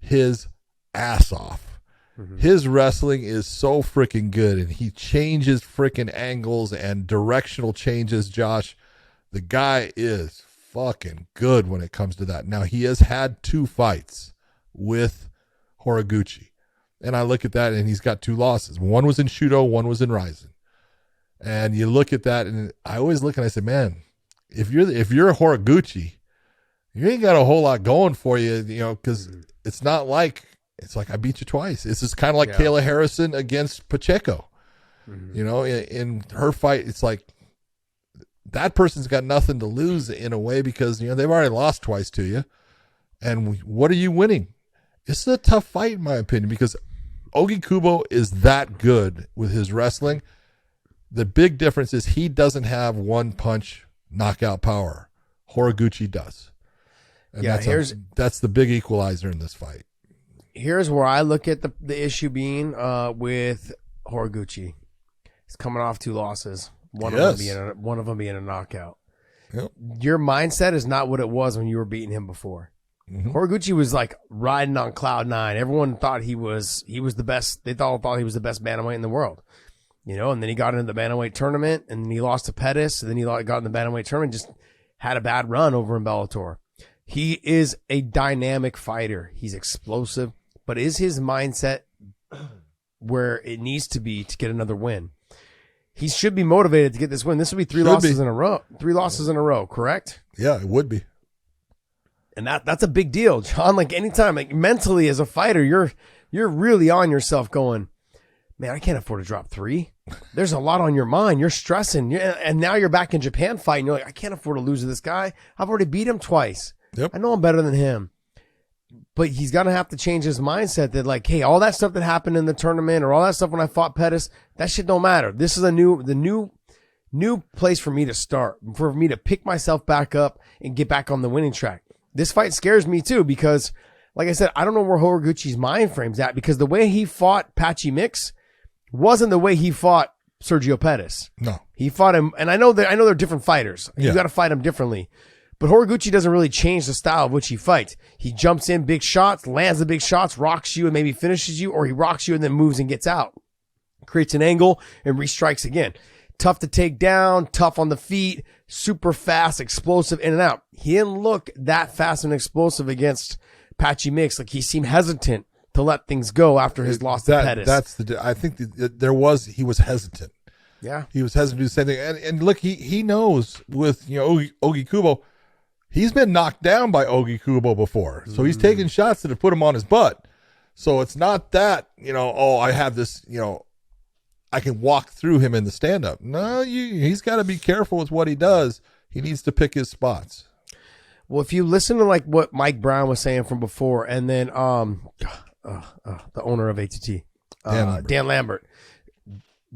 his ass off. His wrestling is so freaking good, and he changes freaking angles and directional changes, Josh. The guy is fucking good when it comes to that. Now, he has had 2 fights with Horiguchi, and I look at that, and he's got 2 losses. One was in Shudo, one was in Rizin. And you look at that, and I always look and I say, man, if you're a Horiguchi, you ain't got a whole lot going for you, because it's not like, it's like I beat you twice. It's just kind of like Kayla Harrison against Pacheco. In her fight, it's like that person's got nothing to lose in a way, because they've already lost twice to you. And what are you winning? This is a tough fight, in my opinion, because Ogikubo is that good with his wrestling. The big difference is he doesn't have one punch knockout power. Horiguchi does. And that's the big equalizer in this fight. Here's where I look at the issue being with Horiguchi. He's coming off 2 losses. One of them being a knockout. Yep. Your mindset is not what it was when you were beating him before. Horiguchi was like riding on cloud 9. Everyone thought he was the best. They thought he was the best bantamweight in the world. And then he got into the bantamweight tournament, and then he lost to Pettis, and then he got in the bantamweight tournament, just had a bad run over in Bellator. He is a dynamic fighter. He's explosive. But is his mindset where it needs to be to get another win? He should be motivated to get this win. This would be 3 losses in a row. 3 losses in a row, correct? Yeah, it would be. And that's a big deal, John. Like anytime, like mentally as a fighter, you're really on yourself going, man, I can't afford to drop 3. There's a lot on your mind. You're stressing. And now you're back in Japan fighting. You're like, I can't afford to lose to this guy. I've already beat him twice. Yep. I know I'm better than him. But he's going to have to change his mindset that, like, hey, all that stuff that happened in the tournament or all that stuff when I fought Pettis, that shit don't matter. This is the new place for me to start, for me to pick myself back up and get back on the winning track. this fight scares me too because, like I said, I don't know where Horiguchi's mind frame's at because the way he fought Patchy Mix wasn't the way he fought Sergio Pettis. No. He fought him, and I know they're different fighters. Yeah. You got to fight him differently. But Horiguchi doesn't really change the style of which he fights. He jumps in big shots, lands the big shots, rocks you and maybe finishes you, or he rocks you and then moves and gets out. Creates an angle and restrikes again. Tough to take down, tough on the feet, super fast, explosive in and out. He didn't look that fast and explosive against Patchy Mix. Like he seemed hesitant to let things go after his loss to Pettis. I think he was hesitant. Yeah. He was hesitant to do the same thing. And look, he knows with, Ogi Kubo, he's been knocked down by Ogi Kubo before. So he's taking shots that have put him on his butt. So it's not that, I have this, I can walk through him in the stand-up. No, he's got to be careful with what he does. He needs to pick his spots. Well, if you listen to like what Mike Brown was saying from before, and then the owner of ATT, Dan Lambert,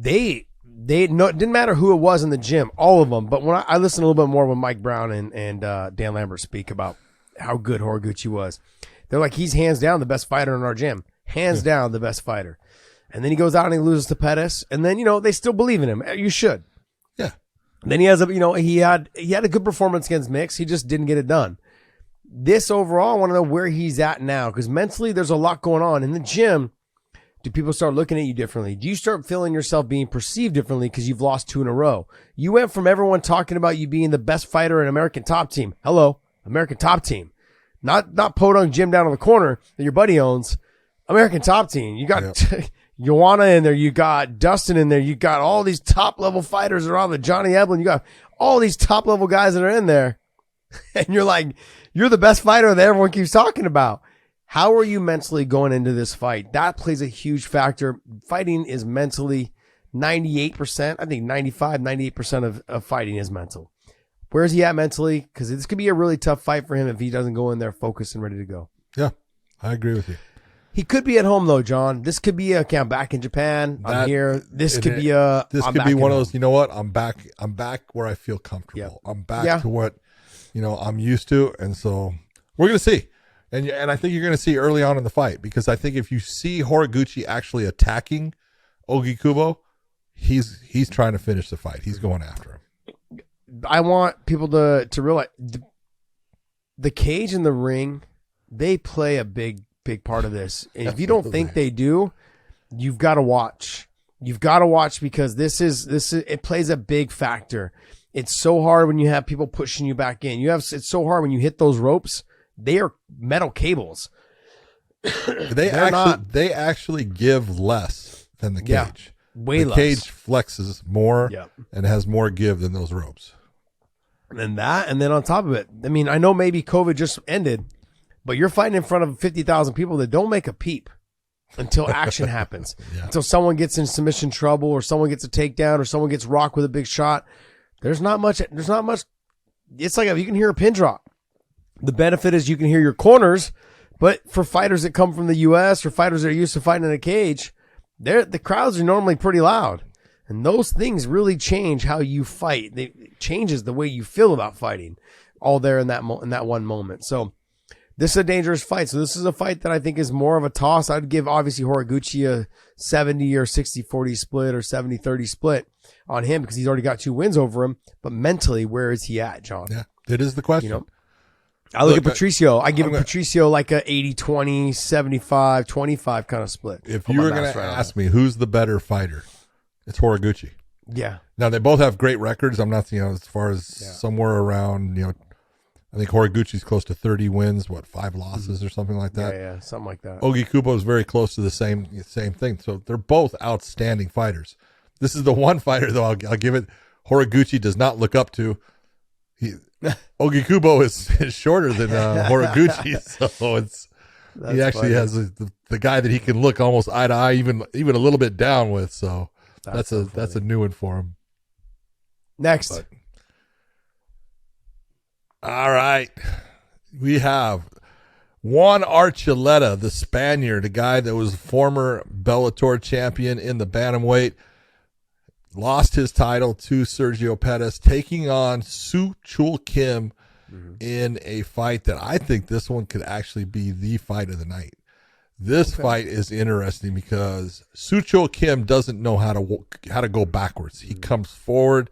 it didn't matter who it was in the gym, all of them. But when I listened a little bit more when Mike Brown and Dan Lambert speak about how good Horiguchi was, they're like, he's hands down the best fighter in our gym, hands down the best fighter. And then he goes out and he loses to Pettis, and then they still believe in him. You should. Yeah. And then he has he had a good performance against Mix. He just didn't get it done. This overall, I want to know where he's at now because mentally there's a lot going on in the gym. Do people start looking at you differently? Do you start feeling yourself being perceived differently because you've lost 2 in a row? You went from everyone talking about you being the best fighter in American Top Team. Hello, American Top Team, not Podunk Gym down on the corner that your buddy owns. American Top Team. You got. Yep. Joanna in there, you got Dustin in there, you got all these top level fighters around the Johnny Eblin, you got all these top level guys that are in there, and you're like, you're the best fighter that everyone keeps talking about. How are you mentally going into this fight? That plays a huge factor. Fighting is mentally 98%, I think 95, 98% of fighting is mental. Where's he at mentally? Because this could be a really tough fight for him if he doesn't go in there focused and ready to go. Yeah, I agree with you. He could be at home though, John. This could be okay, I'm back in Japan. I'm here. This could be one of those, you know what? I'm back where I feel comfortable. Yep. I'm back to what, I'm used to. And so we're going to see. And I think you're going to see early on in the fight because I think if you see Horiguchi actually attacking Ogi Kubo, he's trying to finish the fight. He's going after him. I want people to realize the cage and the ring, they play a big part of this. And if you don't think they do, you've got to watch. You've got to watch because this is it plays a big factor. It's so hard when you have people pushing you back in. It's so hard when you hit those ropes. They are metal cables. They actually give less than the cage. Yeah, way less. The cage flexes more and has more give than those ropes. And then on top of it, I mean, I know maybe COVID just ended, but you're fighting in front of 50,000 people that don't make a peep until action happens. Until someone gets in submission trouble or someone gets a takedown or someone gets rocked with a big shot. There's not much. It's like you can hear a pin drop. The benefit is you can hear your corners, but for fighters that come from the U.S. or fighters that are used to fighting in a cage, the crowds are normally pretty loud. And those things really change how you fight. It changes the way you feel about fighting all there in that one moment. So this is a dangerous fight. So this is a fight that I think is more of a toss. I'd give obviously Horiguchi a 70 or 60-40 split or 70-30 split on him because he's already got 2 wins over him. But mentally, where is he at, John? Yeah, it is the question. I look at Patricio. I give Patricio like a 80-20, 75-25 kind of split. If you were going to ask me who's the better fighter, it's Horiguchi. Yeah. Now they both have great records. I'm not, as far as somewhere around, I think Horiguchi's close to 30 wins, 5 losses or something like that. Yeah, something like that. Ogi Kubo is very close to the same thing. So they're both outstanding fighters. This is the one fighter though I'll give it. Horiguchi does not look up to. Ogi Kubo is shorter than Horiguchi, so he actually has the guy that he can look almost eye to eye, even a little bit down with. So that's a new one for him. Next, all right, we have Juan Archuleta, the Spaniard, a guy that was former Bellator champion in the bantamweight. Lost his title to Sergio Pettis, taking on Soo Chul Kim in a fight that I think this one could actually be the fight of the night. This fight is interesting because Soo Kim doesn't know how to go backwards. He comes forward.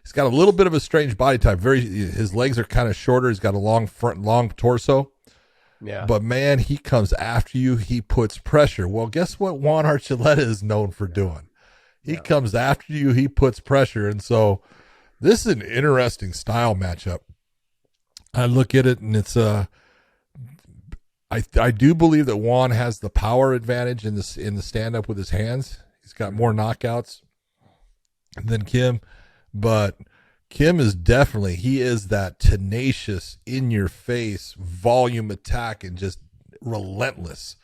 He's got a little bit of a strange body type. His legs are kind of shorter. He's got a long front, long torso. Yeah. But man, he comes after you. He puts pressure. Well, guess what Juan Archuleta is known for doing? He comes after you. He puts pressure. And so this is an interesting style matchup. I look at it and it's I do believe that Juan has the power advantage in the stand up with his hands. He's got more knockouts than Kim, but Kim is he is that tenacious, in your face volume attack and just relentless.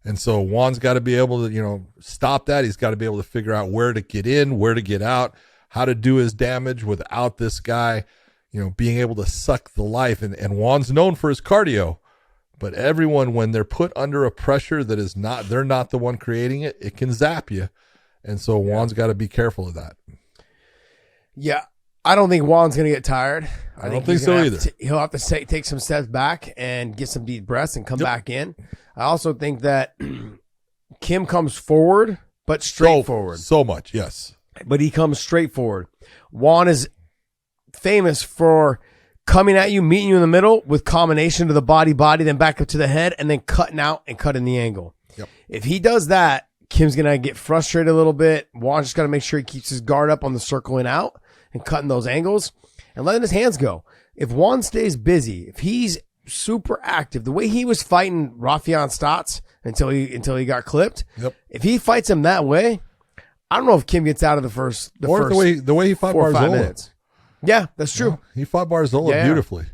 And so Juan's got to be able to, stop that. He's got to be able to figure out where to get in, where to get out, how to do his damage without this guy, being able to suck the life. And Juan's known for his cardio. But everyone, when they're put under a pressure that is they're not the one creating it, it can zap you. And so Juan's got to be careful of that. Yeah. I don't think Juan's going to get tired. I don't think so either. He'll have to take some steps back and get some deep breaths and come back in. I also think that Kim comes forward, but straightforward. So much, yes. But he comes straightforward. Juan is famous for coming at you, meeting you in the middle with combination to the body, then back up to the head, and then cutting out and cutting the angle. Yep. If he does that, Kim's going to get frustrated a little bit. Juan's just got to make sure he keeps his guard up on the circling out and cutting those angles and letting his hands go. If Juan stays busy, if he's super active, the way he was fighting Rafian Stotts until he got clipped, if he fights him that way, I don't know if Kim gets out of the first the way he fought 4 or 5 Barzola. minutes. Yeah, that's true. He fought Barzola beautifully.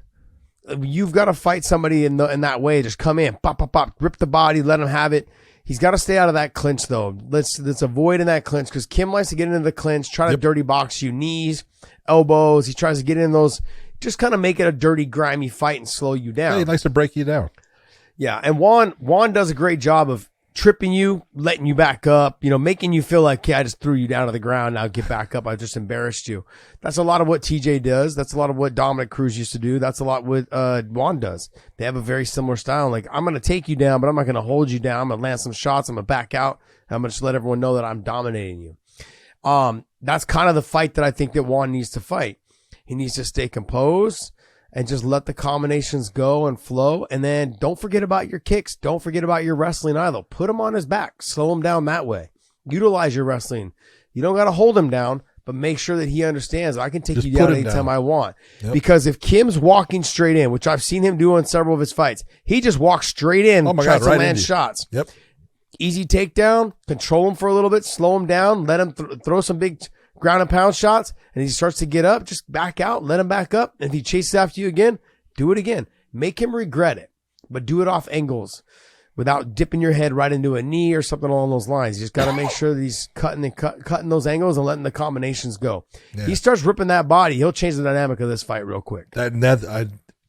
You've got to fight somebody in that way. Just come in, pop, pop, pop, rip the body, let him have it. He's got to stay out of that clinch, though. Let's avoid in that clinch because Kim likes to get into the clinch, try to dirty box you, knees, elbows. He tries to get in those, just kind of make it a dirty, grimy fight and slow you down. Yeah, he likes to break you down. Yeah, and Juan does a great job of tripping you, letting you back up, making you feel like, I just threw you down to the ground. Now get back up. I just embarrassed you. That's a lot of what TJ does. That's a lot of what Dominic Cruz used to do. That's a lot what Juan does. They have a very similar style. Like, I'm going to take you down, but I'm not going to hold you down. I'm going to land some shots. I'm going to back out. I'm going to just let everyone know that I'm dominating you. That's kind of the fight that I think that Juan needs to fight. He needs to stay composed and just let the combinations go and flow. And then don't forget about your kicks. Don't forget about your wrestling either. Put him on his back. Slow him down that way. Utilize your wrestling. You don't got to hold him down, but make sure that he understands I can take you down anytime I want. Yep. Because if Kim's walking straight in, which I've seen him do in several of his fights, he just walks straight in, tries to land shots. Yep. Easy takedown, control him for a little bit, slow him down, let him throw some big ground and pound shots, and he starts to get up, just back out, let him back up. And if he chases after you again, do it again. Make him regret it, but do it off angles without dipping your head right into a knee or something along those lines. You just got to make sure that he's cutting those angles and letting the combinations go. Yeah. He starts ripping that body, he'll change the dynamic of this fight real quick.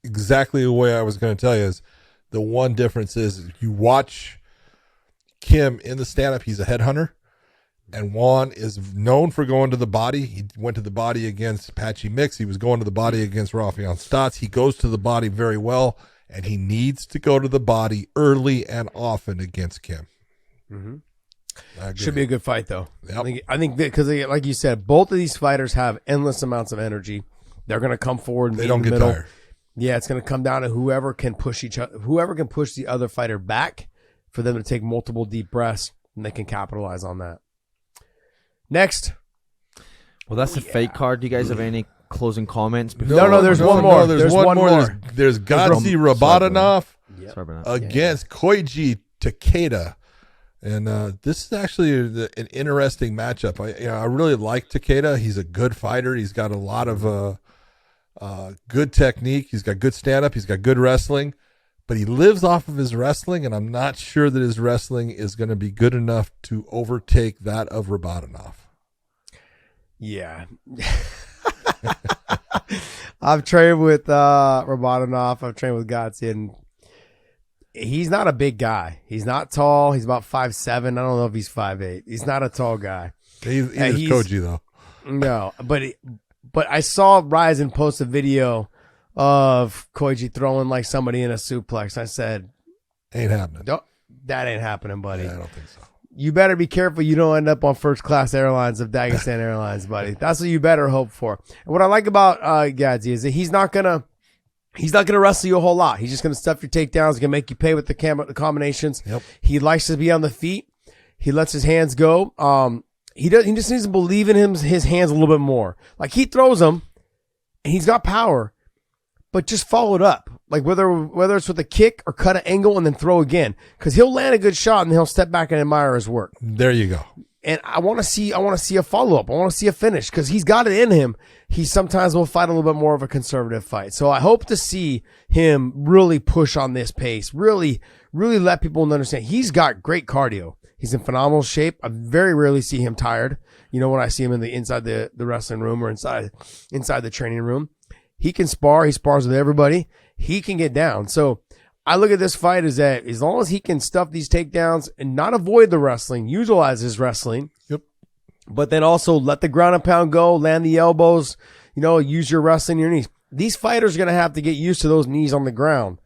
Exactly the way I was going to tell you is the one difference is you watch Kim in the stand-up, he's a headhunter. And Juan is known for going to the body. He went to the body against Patchy Mix. He was going to the body against Rafian Stotts. He goes to the body very well, and he needs to go to the body early and often against Kim. Mm-hmm. Should be a good fight, though. Yep. I think because, like you said, both of these fighters have endless amounts of energy. They're going to come forward and they don't in the get middle. tired. Yeah, it's going to come down to whoever can push the other fighter back for them to take multiple deep breaths, and they can capitalize on that. Next. Well, that's the fake card. Do you guys have any closing comments? No, there's one more. There's one more. There's Gazi Rabadanov Yep. against Koichi Takeda. And this is actually an interesting matchup. I really like Takeda. He's a good fighter. He's got a lot of good technique. He's got good stand-up. He's got good wrestling. But he lives off of his wrestling, and I'm not sure that his wrestling is going to be good enough to overtake that of Rabadanov. Yeah. I've trained with Rabadanov. I've trained with Gotzi, and he's not a big guy. He's not tall. He's about 5'7". I don't know if he's 5'8". He's not a tall guy. He's Koji, though. No, but I saw Rizin post a video of Koichi throwing like somebody in a suplex. I said, ain't happening. That ain't happening, buddy. Yeah, I don't think so. You better be careful you don't end up on first class airlines of Dagestan Airlines, buddy. That's what you better hope for. And what I like about Gadzi is that he's not gonna wrestle you a whole lot. He's just gonna stuff your takedowns, gonna make you pay with the combinations. Yep. He likes to be on the feet. He lets his hands go. He just needs to believe in his hands a little bit more. Like he throws them, and he's got power, but just follow it up. Like whether it's with a kick or cut an angle and then throw again, because he'll land a good shot and he'll step back and admire his work. There you go. And I want to see a follow up. I want to see a finish because he's got it in him. He sometimes will fight a little bit more of a conservative fight. So I hope to see him really push on this pace. Really, really let people understand he's got great cardio. He's in phenomenal shape. I very rarely see him tired. You know, when I see him inside the wrestling room or inside the training room, he can spar. He spars with everybody. He can get down. So I look at this fight as that as long as he can stuff these takedowns and not avoid the wrestling, utilize his wrestling. Yep. But then also let the ground and pound go, land the elbows, use your wrestling, your knees. These fighters are going to have to get used to those knees on the ground.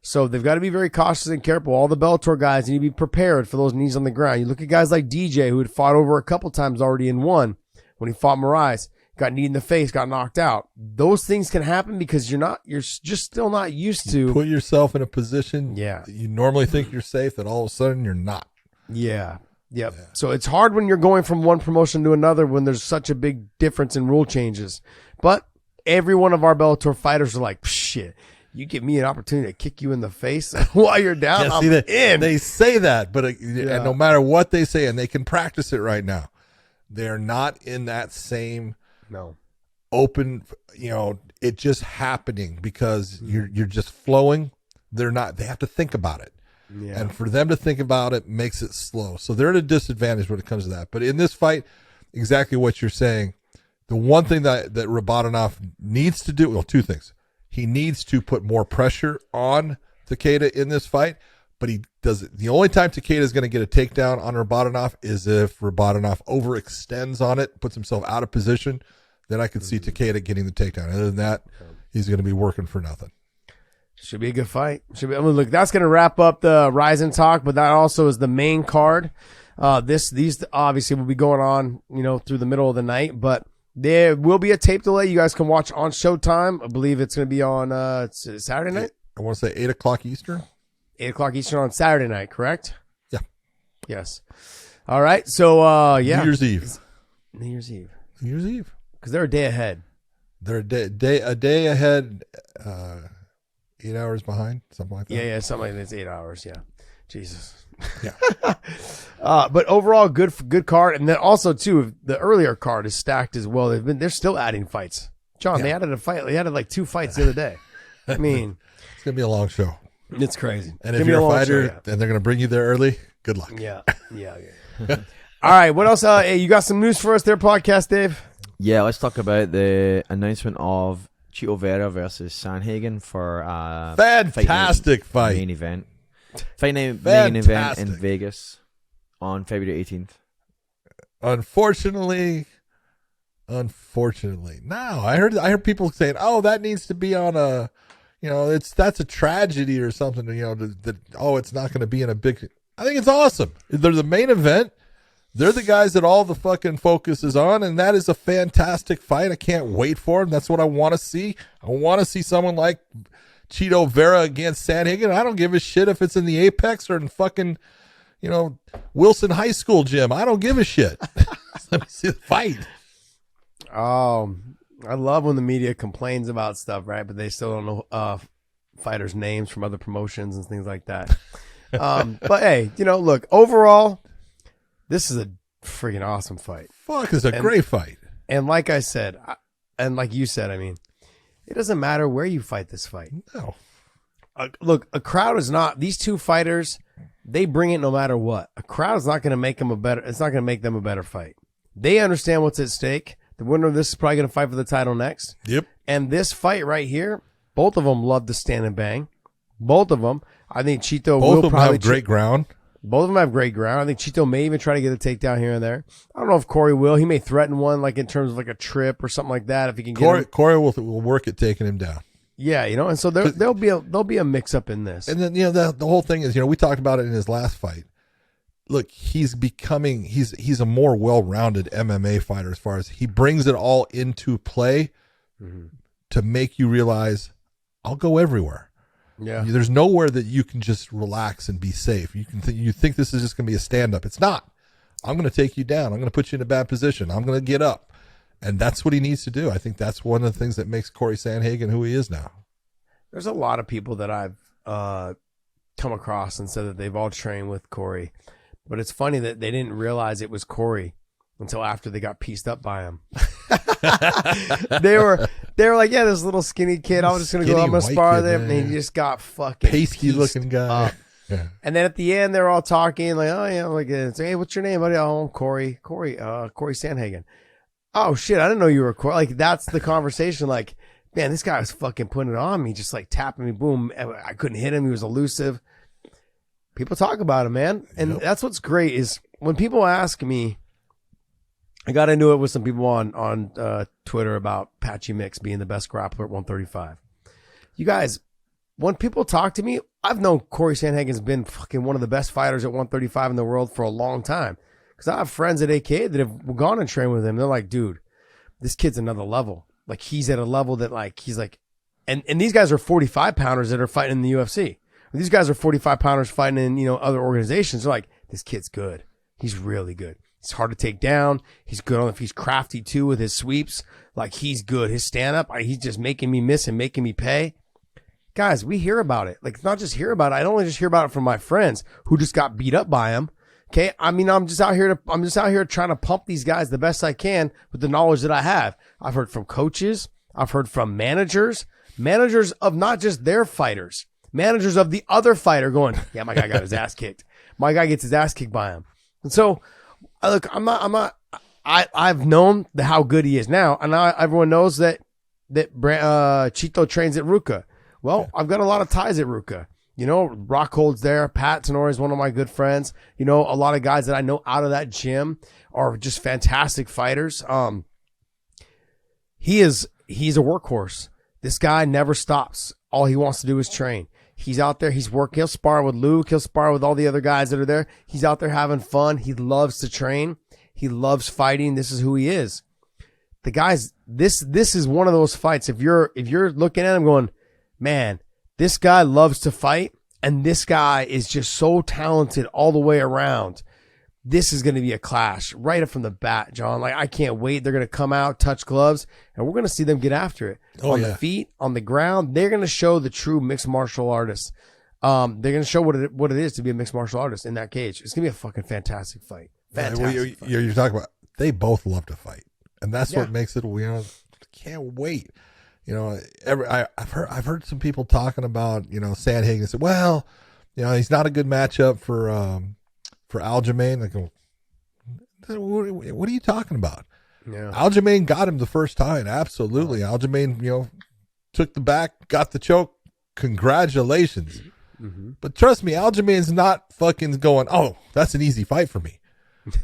So they've got to be very cautious and careful. All the Bellator guys need to be prepared for those knees on the ground. You look at guys like DJ, who had fought over a couple times already and won when he fought Moraes. Got kneed in the face, got knocked out. Those things can happen because you're just still not used to. Put yourself in a position that you normally think you're safe, that all of a sudden you're not. Yeah. Yep. Yeah. So it's hard when you're going from one promotion to another when there's such a big difference in rule changes. But every one of our Bellator fighters are like, shit, you give me an opportunity to kick you in the face while you're down, I'm in. They say that, but and no matter what they say, and they can practice it right now, they're not in that same open, it just happening because you're just flowing. They have to think about it. Yeah. And for them to think about it makes it slow. So they're at a disadvantage when it comes to that. But in this fight, exactly what you're saying, the one thing that Rabadanov needs to do, well, two things. He needs to put more pressure on Takeda in this fight, but he does it. The only time Takeda is going to get a takedown on Rabadanov is if Rabadanov overextends on it, puts himself out of position. Then I could see Takeda getting the takedown. Other than that, he's going to be working for nothing. Should be a good fight. Look, that's going to wrap up the Rizin talk, but that also is the main card. These obviously will be going on, through the middle of the night, but there will be a tape delay. You guys can watch on Showtime. I believe it's going to be on Saturday night. I want to say 8 o'clock Eastern. 8 o'clock Eastern on Saturday night, correct? Yeah. Yes. All right. So, yeah. New Year's Eve. New Year's Eve. New Year's Eve. Because they're a day ahead. They're a day ahead, 8 hours behind, something like that. Yeah, something like that. It's 8 hours. Yeah. Jesus. Yeah. But overall, good card. And then also, too, the earlier card is stacked as well. They're still adding fights. John, They added a fight. They added like 2 fights the other day. I mean, it's going to be a long show. It's crazy. And if you're a fighter and they're going to bring you there early, good luck. Yeah. All right. What else? Hey, you got some news for us there, podcast, Dave? Yeah, let's talk about the announcement of Chito Vera versus Sandhagen for fantastic fight. Main event. Main event in Vegas on February 18th. Unfortunately. No, I heard people saying, "Oh, that needs to be on a, that's a tragedy or something." It's not going to be in a big. I think it's awesome. They're the main event. They're the guys that all the fucking focus is on, and that is a fantastic fight. I can't wait for them. That's what I want to see. I want to see someone like Chito Vera against Sandhagen. I don't give a shit if it's in the Apex or in fucking, Wilson High School gym. I don't give a shit. Let me see the fight. I love when the media complains about stuff, right? But they still don't know fighters' names from other promotions and things like that. But hey, look, overall, this is a freaking awesome fight. Fuck, it's a great fight. And like I said, and like you said, I mean, it doesn't matter where you fight this fight. No. Look, a crowd is not, these two fighters, they bring it no matter what. A crowd is not going to make them it's not going to make them a better fight. They understand what's at stake. The winner of this is probably going to fight for the title next. Yep. And this fight right here, both of them love to stand and bang. Both of them. I think Chito will probably have great ground. Both of them have great ground. I think Chito may even try to get a takedown here and there. I don't know if Corey will. He may threaten one, like in terms of like a trip or something like that. If he can get Corey will work at taking him down. Yeah, and so there'll be a mix up in this. And then the whole thing is, we talked about it in his last fight. Look, he's a more well-rounded MMA fighter as far as he brings it all into play to make you realize I'll go everywhere. Yeah. There's nowhere that you can just relax and be safe. You think this is just going to be a stand-up. It's not. I'm going to take you down. I'm going to put you in a bad position. I'm going to get up. And that's what he needs to do. I think that's one of the things that makes Corey Sandhagen who he is now. There's a lot of people that I've come across and said that they've all trained with Corey. But it's funny that they didn't realize it was Corey until after they got pieced up by him. they were like, yeah, this little skinny kid. I'm just going to go. I'm going to spar them. And he just got fucking pasty looking guy. Yeah. And then at the end, they're all talking like, oh, yeah, like, hey, what's your name, buddy? Oh, I'm Corey Sandhagen. Oh, shit, I didn't know you were Corey. Like, that's the conversation. Like, man, this guy was fucking putting it on me, just like tapping me, boom. I couldn't hit him. He was elusive. People talk about him, man. And that's what's great is when people ask me, I got into it with some people on Twitter about Patchy Mix being the best grappler at 135. You guys, when people talk to me, I've known Corey Sandhagen's been fucking one of the best fighters at 135 in the world for a long time. Because I have friends at AK that have gone and trained with him. They're like, dude, this kid's another level. Like, he's at a level that, like, he's like, and these guys are 45 pounders that are fighting in the UFC. These guys are 45 pounders fighting in, other organizations. They're like, this kid's good. He's really good. He's hard to take down. He's good on if he's crafty too with his sweeps. Like, he's good. His stand up, he's just making me miss and making me pay. Guys, we hear about it. Like, not just hear about it. I don't only just hear about it from my friends who just got beat up by him. Okay. I mean, I'm just out here trying to pump these guys the best I can with the knowledge that I have. I've heard from coaches. I've heard from managers of not just their fighters, managers of the other fighter going, yeah, my guy got his ass kicked. My guy gets his ass kicked by him. And so, look, I've known how good he is now. And now everyone knows that Chito trains at Ruka. Well, I've got a lot of ties at Ruka. Rockhold's there. Pat Tenore is one of my good friends. A lot of guys that I know out of that gym are just fantastic fighters. He's a workhorse. This guy never stops. All he wants to do is train. He's out there. He's working. He'll spar with Luke. He'll spar with all the other guys that are there. He's out there having fun. He loves to train. He loves fighting. This is who he is. The guys, this is one of those fights. If you're looking at him going, man, this guy loves to fight, and this guy is just so talented all the way around. This is going to be a clash right up from the bat, John. Like, I can't wait. They're going to come out, touch gloves, and we're going to see them get after it. On the feet, on the ground. They're going to show the true mixed martial artists. They're going to show what it is to be a mixed martial artist in that cage. It's going to be a fucking fantastic fight. Fantastic fight. You're talking about, they both love to fight, and that's what makes it, can't wait. I've heard some people talking about, Sandhagen said, well, he's not a good matchup for Aljamain. I go, what are you talking about? Yeah. Aljamain got him the first time. Absolutely. Aljamain, took the back, got the choke. Congratulations. Mm-hmm. But trust me, Aljamain's not fucking going, oh, that's an easy fight for me.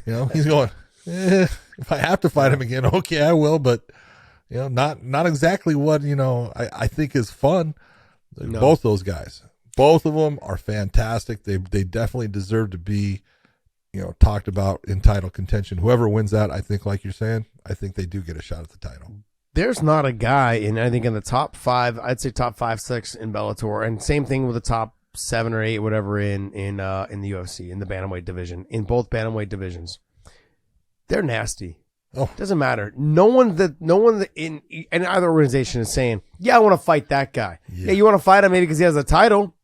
He's going, if I have to fight him again, okay, I will, but not exactly what, I think is fun. No. Both those guys, both of them are fantastic. They definitely deserve to be, talked about in title contention. Whoever wins that, I think, like you're saying, I think they do get a shot at the title. There's not a guy I think in the top 5, I'd say top 5, 6 in Bellator, and same thing with the top 7 or 8, whatever in the UFC, in the bantamweight division, in both bantamweight divisions. They're nasty. Oh, doesn't matter. No one in either organization is saying, yeah, I want to fight that guy. Yeah, you want to fight him maybe because he has a title,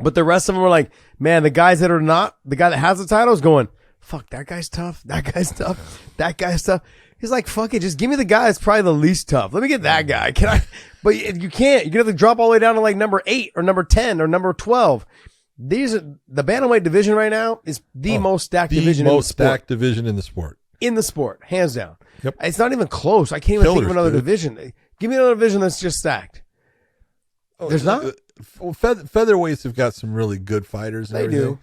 but the rest of them are like, man, the guys that are not, the guy that has the title is going, fuck, that guy's tough. That guy's tough. That guy's tough. He's like, fuck it, just give me the guy that's probably the least tough. Let me get that guy. Can I? But you can't. You're gonna have to drop all the way down to like number 8 or number 10 or number 12. The bantamweight division right now is the most stacked division. The most stacked division in the sport. In the sport, hands down. Yep. It's not even close. I can't even think of another division. Give me another division that's just stacked. There's not. Well, featherweights have got some really good fighters. And everything, do,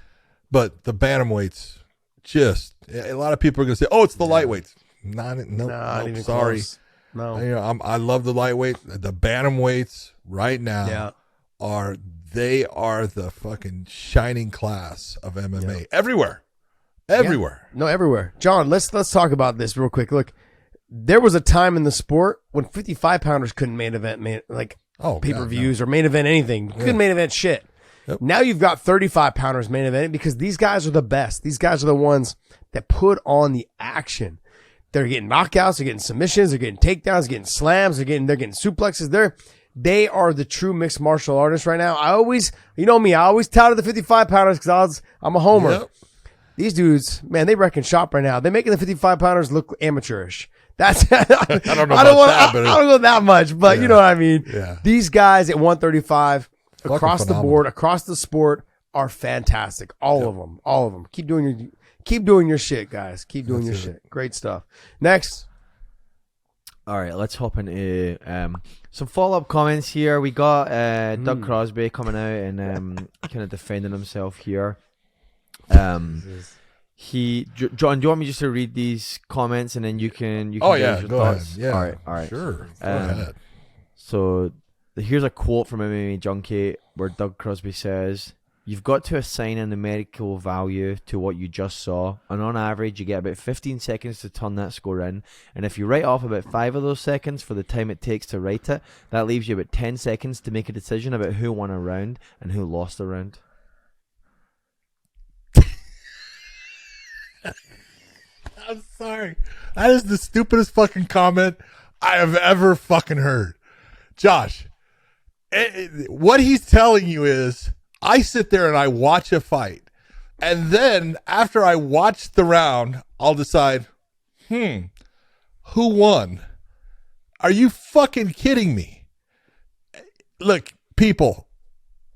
but the bantamweights, just a lot of people are going to say, "Oh, it's the lightweights." Not even sorry. Close. No, I love the lightweight. The bantamweights right now are the fucking shining class of MMA everywhere. Everywhere. Yeah. No, everywhere. John, let's talk about this real quick. Look, there was a time in the sport when 55-pounders couldn't main event pay-per-views or main event anything. Couldn't main event shit. Yep. Now you've got 35-pounders main event because these guys are the best. These guys are the ones that put on the action. They're getting knockouts, they're getting submissions, they're getting takedowns, they're getting slams, they're getting suplexes. They are the true mixed martial artists right now. I always touted the 55-pounders because I'm a homer. Yep. These dudes, man, they wrecking shop right now. They're making the 55-pounders look amateurish. That's I don't go that much, but you know what I mean. Yeah. These guys at 135 across the board, across the sport, are fantastic. All of them. Keep doing your shit, guys. Keep doing your shit. Great stuff. Next. All right, let's hop into some follow-up comments here. We got Doug Crosby coming out and kind of defending himself here. John, do you want me just to read these comments and then you can go thoughts? ahead. Yeah. All right. Sure. Go ahead. So here's a quote from MMA Junkie where Doug Crosby says, "You've got to assign a numerical value to what you just saw, and on average you get about 15 seconds to turn that score in, and if you write off about 5 of those seconds for the time it takes to write it, that leaves you about 10 seconds to make a decision about who won a round and who lost a round." I'm sorry. That is the stupidest fucking comment I have ever fucking heard. Josh, what he's telling you is, I sit there and I watch a fight, and then after I watch the round, I'll decide, who won? Are you fucking kidding me? Look, people,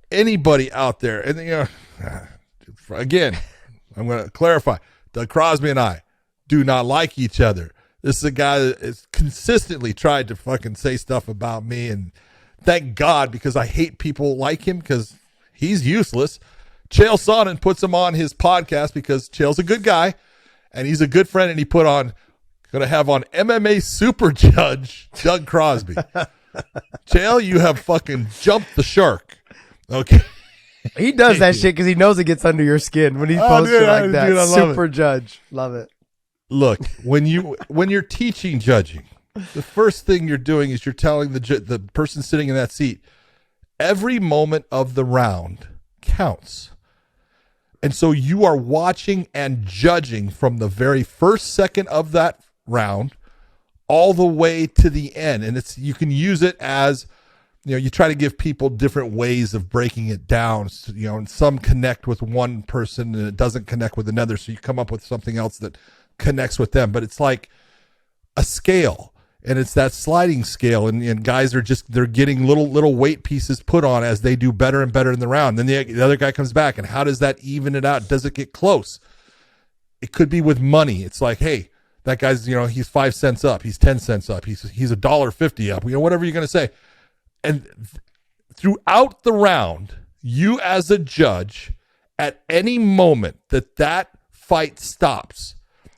anybody out there, and again, I'm going to clarify, Doug Crosby and I do not like each other. This is a guy that has consistently tried to fucking say stuff about me, and thank God, because I hate people like him because he's useless. Chael Sonnen puts him on his podcast because Chael's a good guy and he's a good friend, and he put on, going to have on MMA super judge Doug Crosby. Chael, you have fucking jumped the shark. Okay. He does that shit because he knows it gets under your skin when he posts it like that. Dude, super judge. Love it. Look, when you're teaching judging, the first thing you're doing is you're telling the person sitting in that seat, every moment of the round counts. And so you are watching and judging from the very first second of that round all the way to the end. And you can use it as, you try to give people different ways of breaking it down, and some connect with one person and it doesn't connect with another. So you come up with something else that connects with them, but it's like a scale, and it's that sliding scale, and guys are they're getting little weight pieces put on as they do better and better in the round. Then the other guy comes back, and how does that even it out? Does it get close? It could be with money. It's like, hey, that guy's, he's 5 cents up, he's 10 cents up, he's $1.50 up, whatever you're going to say. And throughout the round, you as a judge, at any moment that fight stops,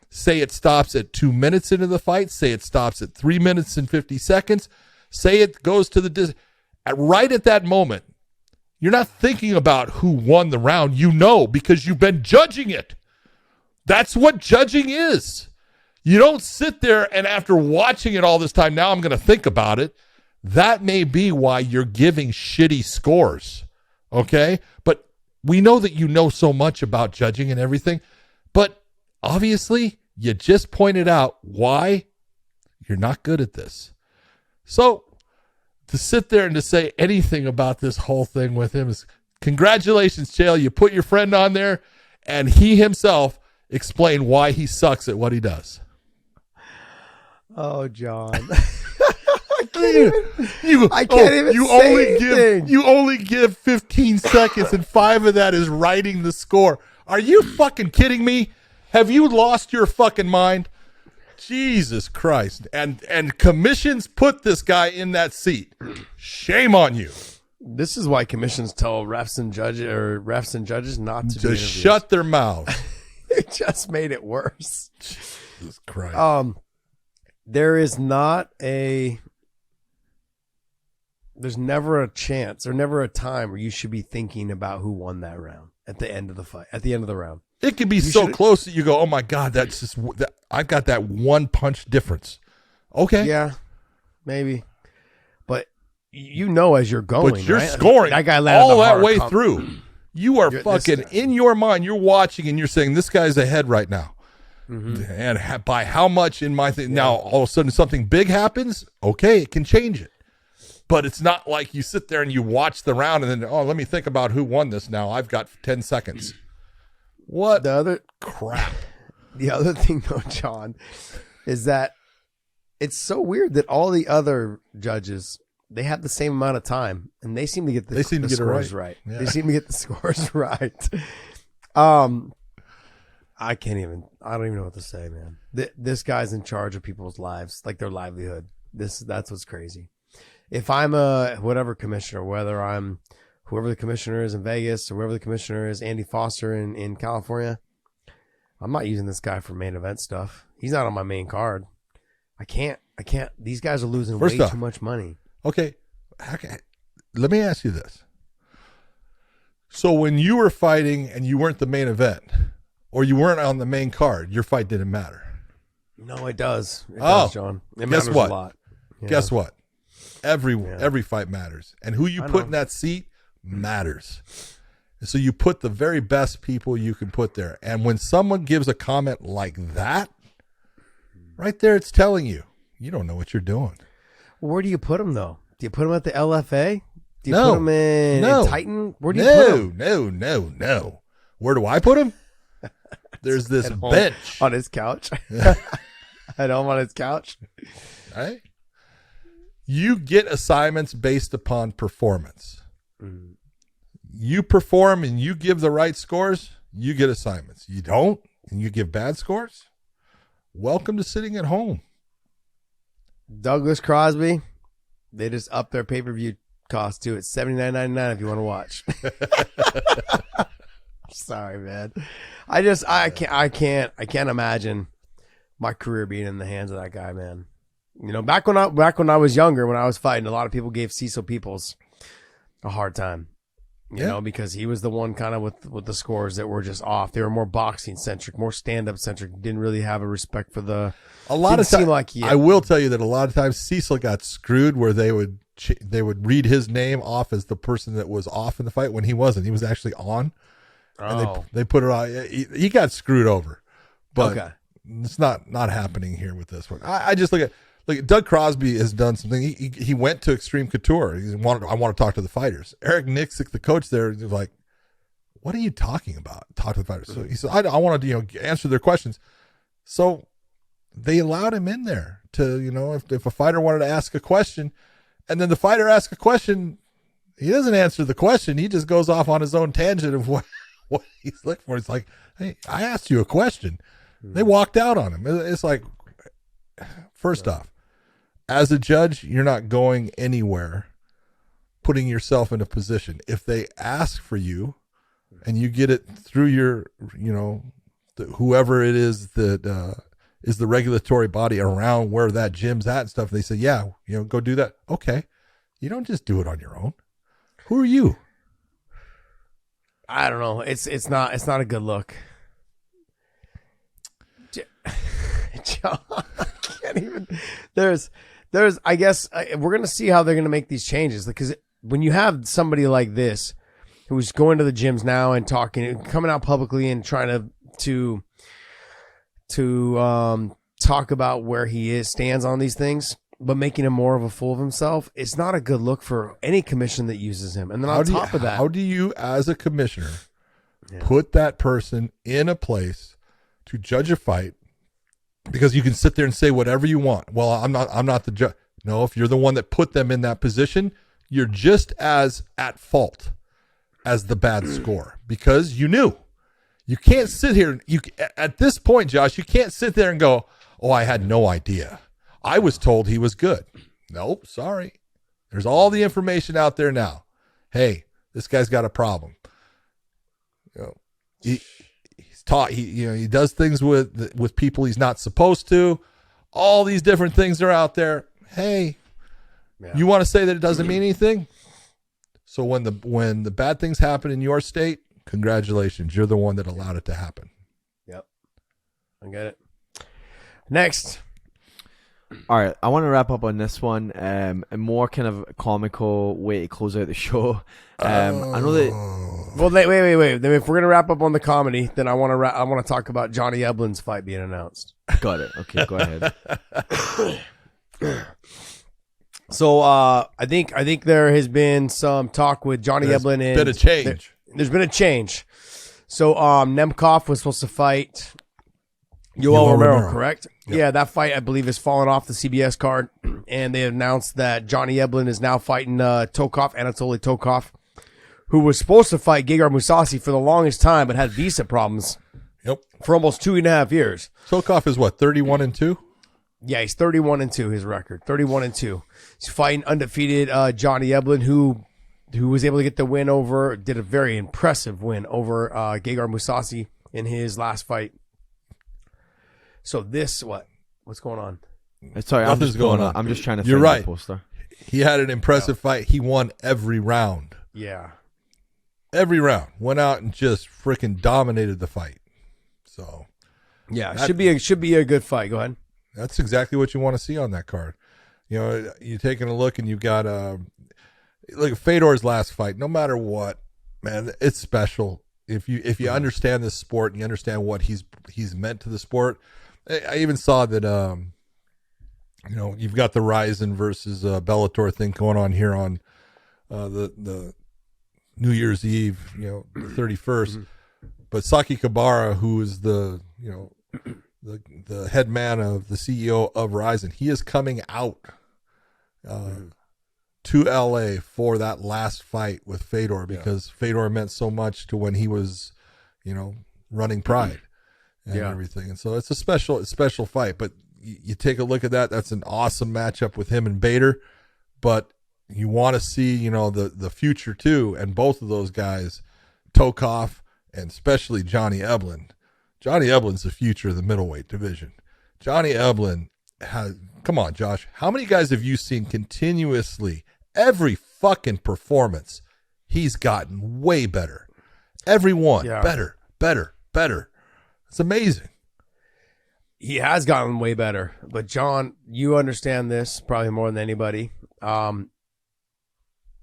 say it stops at 2 minutes into the fight, say it stops at 3 minutes and 50 seconds, say it goes to right at that moment, you're not thinking about who won the round, because you've been judging it. That's what judging is. You don't sit there and after watching it all this time, now I'm going to think about it. That may be why you're giving shitty scores, okay? But we know that you know so much about judging and everything, but obviously you just pointed out why you're not good at this. So to sit there and to say anything about this whole thing with him is, congratulations, Chael. You put your friend on there, and he himself explained why he sucks at what he does. Oh, John. I can't even say anything. You only give 15 seconds, and 5 of that is writing the score. Are you fucking kidding me? Have you lost your fucking mind? Jesus Christ. And commissions put this guy in that seat. Shame on you. This is why commissions tell refs and judges not to just shut their mouths. It just made it worse. Jesus Christ. There is not a There's never a chance or never a time where you should be thinking about who won that round at the end of the fight, at the end of the round. It could be so close that you go, oh my God, that's just, I've got that one punch difference. Okay. Yeah, maybe. But you know as you're going, but you're right? scoring that guy landed all the that hard way through. You are fucking, in your mind, you're watching and you're saying, this guy's ahead right now. Mm-hmm. And by how much in my thing? Yeah. Now, all of a sudden something big happens. Okay, it can change it. But it's not like you sit there and you watch the round and then, oh, let me think about who won this now. I've got 10 seconds. What the other crap? The other thing, though, John, is that it's so weird that all the other judges, they have the same amount of time, and they seem to get the scores right. Yeah. They seem to get the scores right. I don't even know what to say, man. This guy's in charge of people's lives, like their livelihood. That's what's crazy. If I'm a whatever commissioner, whether I'm whoever the commissioner is in Vegas or whoever the commissioner is, Andy Foster in California, I'm not using this guy for main event stuff. He's not on my main card. I can't. These guys are losing way too much money. Okay. Let me ask you this. So when you were fighting and you weren't the main event or you weren't on the main card, your fight didn't matter. No, it does. It does, John. It matters guess what? A lot. Yeah. Guess what? Every fight matters. And who you put in that seat matters. So you put the very best people you can put there. And when someone gives a comment like that, right there, it's telling you, you don't know what you're doing. Well, where do you put them, though? Do you put them at the LFA? Do you put them in Titan? Where do you put them? No. Where do I put him? There's this bench. On his couch. At home on his couch. Right? You get assignments based upon performance. Mm. You perform and you give the right scores, you get assignments. You don't, and you give bad scores, welcome to sitting at home. Douglas Crosby, they just upped their pay-per-view cost too. It's $79.99 if you want to watch. Sorry, man. I can't imagine my career being in the hands of that guy, man. You know, back when I was younger, when I was fighting, a lot of people gave Cecil Peoples a hard time. You know, because he was the one kind of with the scores that were just off. They were more boxing centric, more stand up centric. Didn't really have a respect for the. A lot of times, I will tell you that a lot of times Cecil got screwed where they would read his name off as the person that was off in the fight when he wasn't. He was actually on, and they put it on. He got screwed over, but it's not happening here with this one. I just look at. Like Doug Crosby has done something. He went to Extreme Couture. I want to talk to the fighters. Eric Nixick, the coach there, is like, "What are you talking about? Talk to the fighters." So he said, "I want to answer their questions." So they allowed him in there to if a fighter wanted to ask a question, and then the fighter asks a question, he doesn't answer the question. He just goes off on his own tangent of what he's looking for. It's like, "Hey, I asked you a question." They walked out on him. It's like, first off, as a judge, you're not going anywhere putting yourself in a position. If they ask for you and you get it through your, whoever it is that is the regulatory body around where that gym's at and stuff, they say, yeah, go do that. Okay. You don't just do it on your own. Who are you? I don't know. It's not a good look. John, I can't even. There's. I guess we're gonna see how they're gonna make these changes because when you have somebody like this who's going to the gyms now and talking, coming out publicly and trying to talk about where he stands on these things, but making him more of a fool of himself, it's not a good look for any commission that uses him. And then on top of that, how do you, as a commissioner, put that person in a place to judge a fight? Because you can sit there and say whatever you want. Well, I'm not the judge. No, if you're the one that put them in that position, you're just as at fault as the bad score because you knew. You can't sit here. At this point, Josh, you can't sit there and go, "Oh, I had no idea. I was told he was good." Nope, sorry. There's all the information out there now. Hey, this guy's got a problem. Taught he does things with people he's not supposed to. All these different things are out there. Hey, Yeah. You want to say that it doesn't mean anything? So when the bad things happen in your state, congratulations, you're the one that allowed it to happen. Yep, I get it. Next. All right, I want to wrap up on this one. A more kind of comical way to close out the show. I know that. Well, wait. Then if we're gonna wrap up on the comedy, then I want to talk about Johnny Eblin's fight being announced. Got it. Okay, go ahead. So I think there has been some talk with Johnny Eblin. And been a change. There's been a change. So Nemkov was supposed to fight Yoel Romero, correct? Yep. Yeah, that fight I believe has fallen off the CBS card, and they announced that Johnny Eblin is now fighting Anatoly Tokov, who was supposed to fight Gegard Mousasi for the longest time, but had visa problems. Yep. For almost 2.5 years. Tokov is what, 31-2? Yeah, he's 31-2. His record, 31-2. He's fighting undefeated Johnny Eblin, who was able to get the win did a very impressive win over Gegard Mousasi in his last fight. So what's going on? Sorry, Nothing's going on. I'm just trying to You're find right. the poster. He had an impressive fight. He won every round. Yeah. Every round. Went out and just freaking dominated the fight. So yeah, should be a good fight. Go ahead. That's exactly what you want to see on that card. You know, you're taking a look and you've got look, Fedor's last fight. No matter what, man, it's special. If you understand this sport and you understand what he's meant to the sport. I even saw that you've got the Rizin versus Bellator thing going on here on the New Year's Eve, the 31st. Mm-hmm. But Saki Kabara, who is the head man of the CEO of Rizin, he is coming out to LA for that last fight with Fedor because Fedor meant so much to when he was, running Pride and everything. And so it's a special fight. But you take a look at that. That's an awesome matchup with him and Bader. But you want to see, the future too. And both of those guys, Tokov and especially Johnny Eblin. Johnny Eblin's the future of the middleweight division. Johnny Eblin come on, Josh. How many guys have you seen continuously every fucking performance? He's gotten way better. Every one. Yeah. Better. It's amazing. He has gotten way better. But John, you understand this probably more than anybody.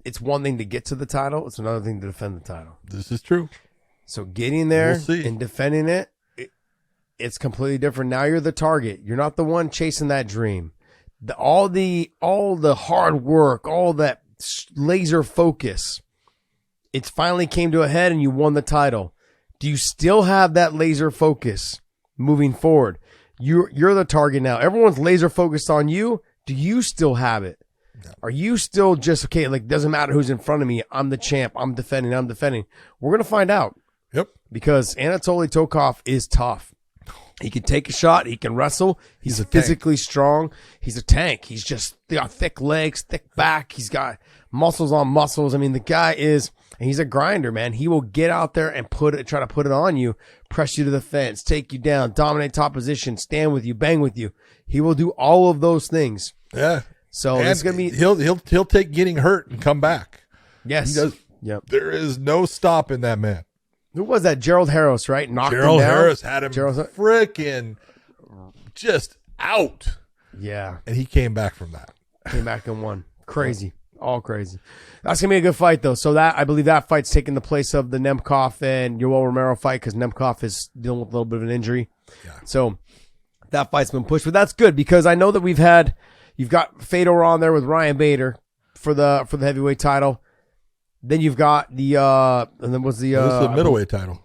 It's one thing to get to the title. It's another thing to defend the title. This is true. So getting there and defending it's completely different. Now you're the target. You're not the one chasing that dream. All the hard work, all that laser focus, it's finally came to a head and you won the title. Do you still have that laser focus moving forward? You're the target now. Everyone's laser focused on you. Do you still have it? No. Are you still just, okay, like, doesn't matter who's in front of me. I'm the champ. I'm defending. We're going to find out. Yep. Because Anatoly Tokov is tough. He can take a shot. He can wrestle. He's physically strong. He's a tank. He's just got thick legs, thick back. He's got muscles on muscles. I mean, the guy he's a grinder, man. He will get out there and try to put it on you, press you to the fence, take you down, dominate top position, stand with you, bang with you. He will do all of those things. Yeah. So it's gonna be. He'll take getting hurt and come back. Yes. He does. Yep. There is no stopping that man. Who was that? Gerald Harris, right? Knocked him down. Gerald Harris had him freaking just out. Yeah. And he came back from that. Came back and won. Crazy. All crazy. That's going to be a good fight, though. So I believe that fight's taking the place of the Nemkov and Yoel Romero fight because Nemkov is dealing with a little bit of an injury. Yeah. So that fight's been pushed. But that's good because I know that you've got Fedor on there with Ryan Bader for the heavyweight title. Then you've got this is the middleweight title.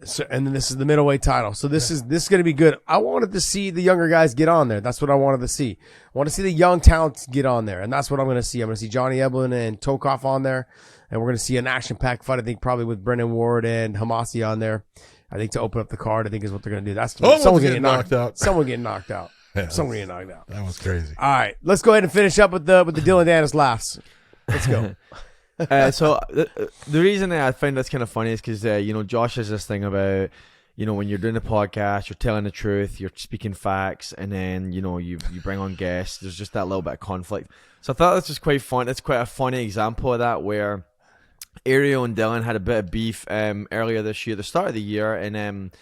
So, and then this is the middleweight title. So this is going to be good. I wanted to see the younger guys get on there. That's what I wanted to see. I want to see the young talents get on there, and that's what I'm going to see. I'm going to see Johnny Eblin and Tokov on there, and we're going to see an action-packed fight. I think probably with Brendan Ward and Hamasi on there. I think to open up the card, I think is what they're going to do. That's someone getting knocked out. Someone getting knocked out. Yeah, someone getting knocked out. That was crazy. All right, let's go ahead and finish up with the Dylan Danis laughs. Let's go. So the reason that I find that's kind of funny is because Josh has this thing about when you're doing a podcast, you're telling the truth, you're speaking facts, and then, you bring on guests. There's just that little bit of conflict. So I thought this was quite fun. It's quite a funny example of that, where Ariel and Dylan had a bit of beef earlier this year, the start of the year, and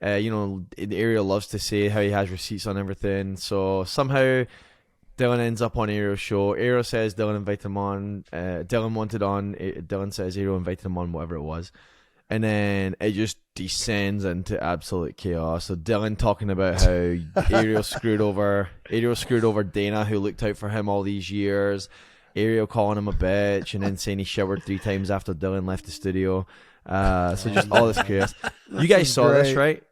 Ariel loves to say how he has receipts on everything. So somehow Dylan ends up on Ariel's show. Ariel says Dylan invited him on. Dylan wanted on. Dylan says Ariel invited him on, whatever it was. And then it just descends into absolute chaos. So Dylan talking about how Ariel screwed over Dana, who looked out for him all these years. Ariel calling him a bitch, and then saying he showered 3 times after Dylan left the studio. So just all this chaos. You guys saw this, right?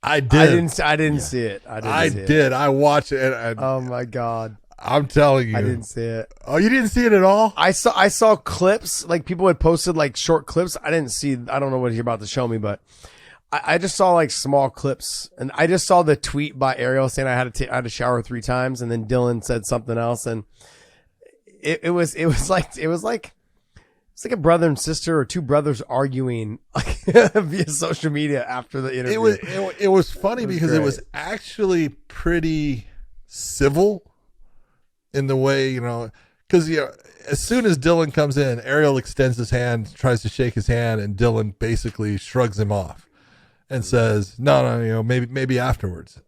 I did. I didn't see it. I did. I watched it. And oh my God. I'm telling you. I didn't see it. Oh, you didn't see it at all? I saw clips, like people had posted like short clips. I don't know what you're about to show me, but I just saw like small clips, and I just saw the tweet by Ariel saying I had to shower 3 times, and then Dylan said something else, and it was like a brother and sister or 2 brothers arguing like, via social media after the interview. It was funny because great. It was actually pretty civil in the way, because as soon as Dylan comes in, Ariel extends his hand, tries to shake his hand, and Dylan basically shrugs him off and says, "No, maybe afterwards."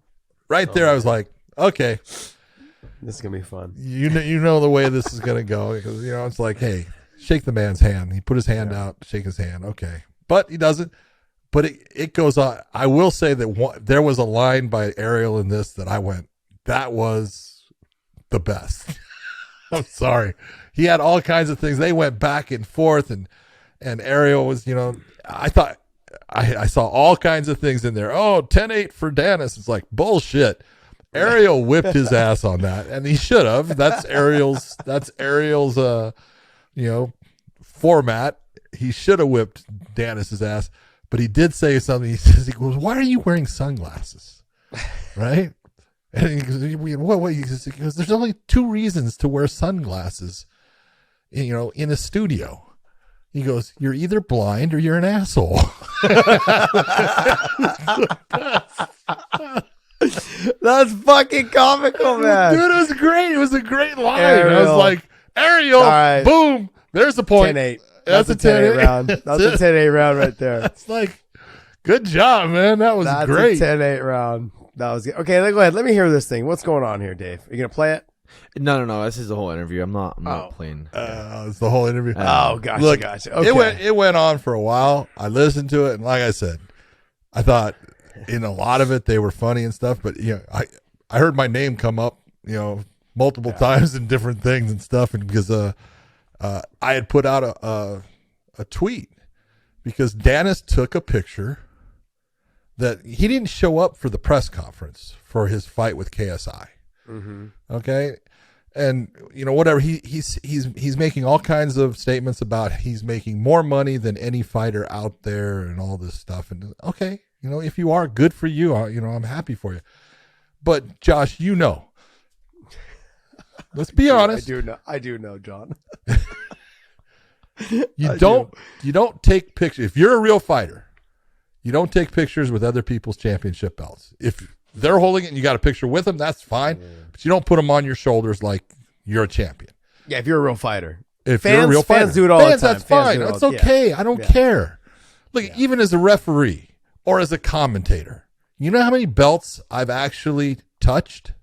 Right there, I was like, okay, this is gonna be fun. You know the way this is gonna go, because it's like, hey, shake the man's hand. He put his hand out, shake his hand. Okay. But he doesn't. But it goes on. I will say that there was a line by Ariel in this that I went, that was the best. I'm sorry. He had all kinds of things. They went back and forth, and Ariel was, I thought I saw all kinds of things in there. Oh, 10-8 for Danis. It's like bullshit. Ariel whipped his ass on that, and he should have. That's Ariel's format. He should have whipped Danis's ass, but he did say something. He goes, "Why are you wearing sunglasses?" Right? And he goes, "What?" He goes, "There's only 2 reasons to wear sunglasses, in a studio." He goes, "You're either blind or you're an asshole." That's fucking comical, man. Dude, it was great. It was a great line. Ariel. I was like, Ariel, right. Boom. There's the point. 10-8. That's a 10-8 round. That's a 10-8 round right there. It's like, good job, man. That was great. That's a 10-8 round. That was good. Okay, go ahead. Let me hear this thing. What's going on here, Dave? Are you going to play it? No. This is the whole interview. I'm not playing. It's the whole interview. Gotcha. Look, gotcha. Okay. It went on for a while. I listened to it, and like I said, I thought in a lot of it they were funny and stuff, but I heard my name come up, multiple times in different things and stuff, and because I had put out a tweet because Danis took a picture that he didn't show up for the press conference for his fight with KSI. Mm-hmm. Okay. And whatever, he's making all kinds of statements about he's making more money than any fighter out there and all this stuff. And okay, if you are, good for you. I'm happy for you. But Josh, let's be honest. I do know, John. You don't take pictures. If you're a real fighter, you don't take pictures with other people's championship belts. If they're holding it and you got a picture with them, that's fine. But you don't put them on your shoulders like you're a champion. Yeah, if you're a real fighter. If you're a real fighter. Fans do it all the time. That's fine. That's okay. I don't care. Look, even as a referee or as a commentator, you know how many belts I've actually touched?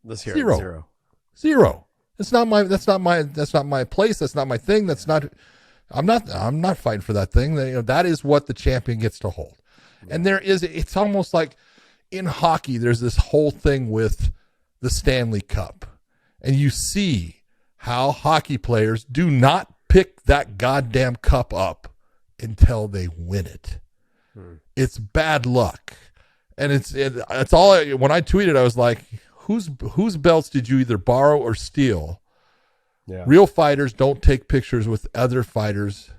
Let's hear Zero. it. Zero. That's not my place. That's not my thing. I'm not fighting for that thing. That is what the champion gets to hold. Yeah. And it's almost like in hockey, there's this whole thing with the Stanley Cup. And you see how hockey players do not pick that goddamn cup up until they win it. It's bad luck. And it's all, when I tweeted, I was like, whose belts did you either borrow or steal? Yeah. Real fighters don't take pictures with other fighters'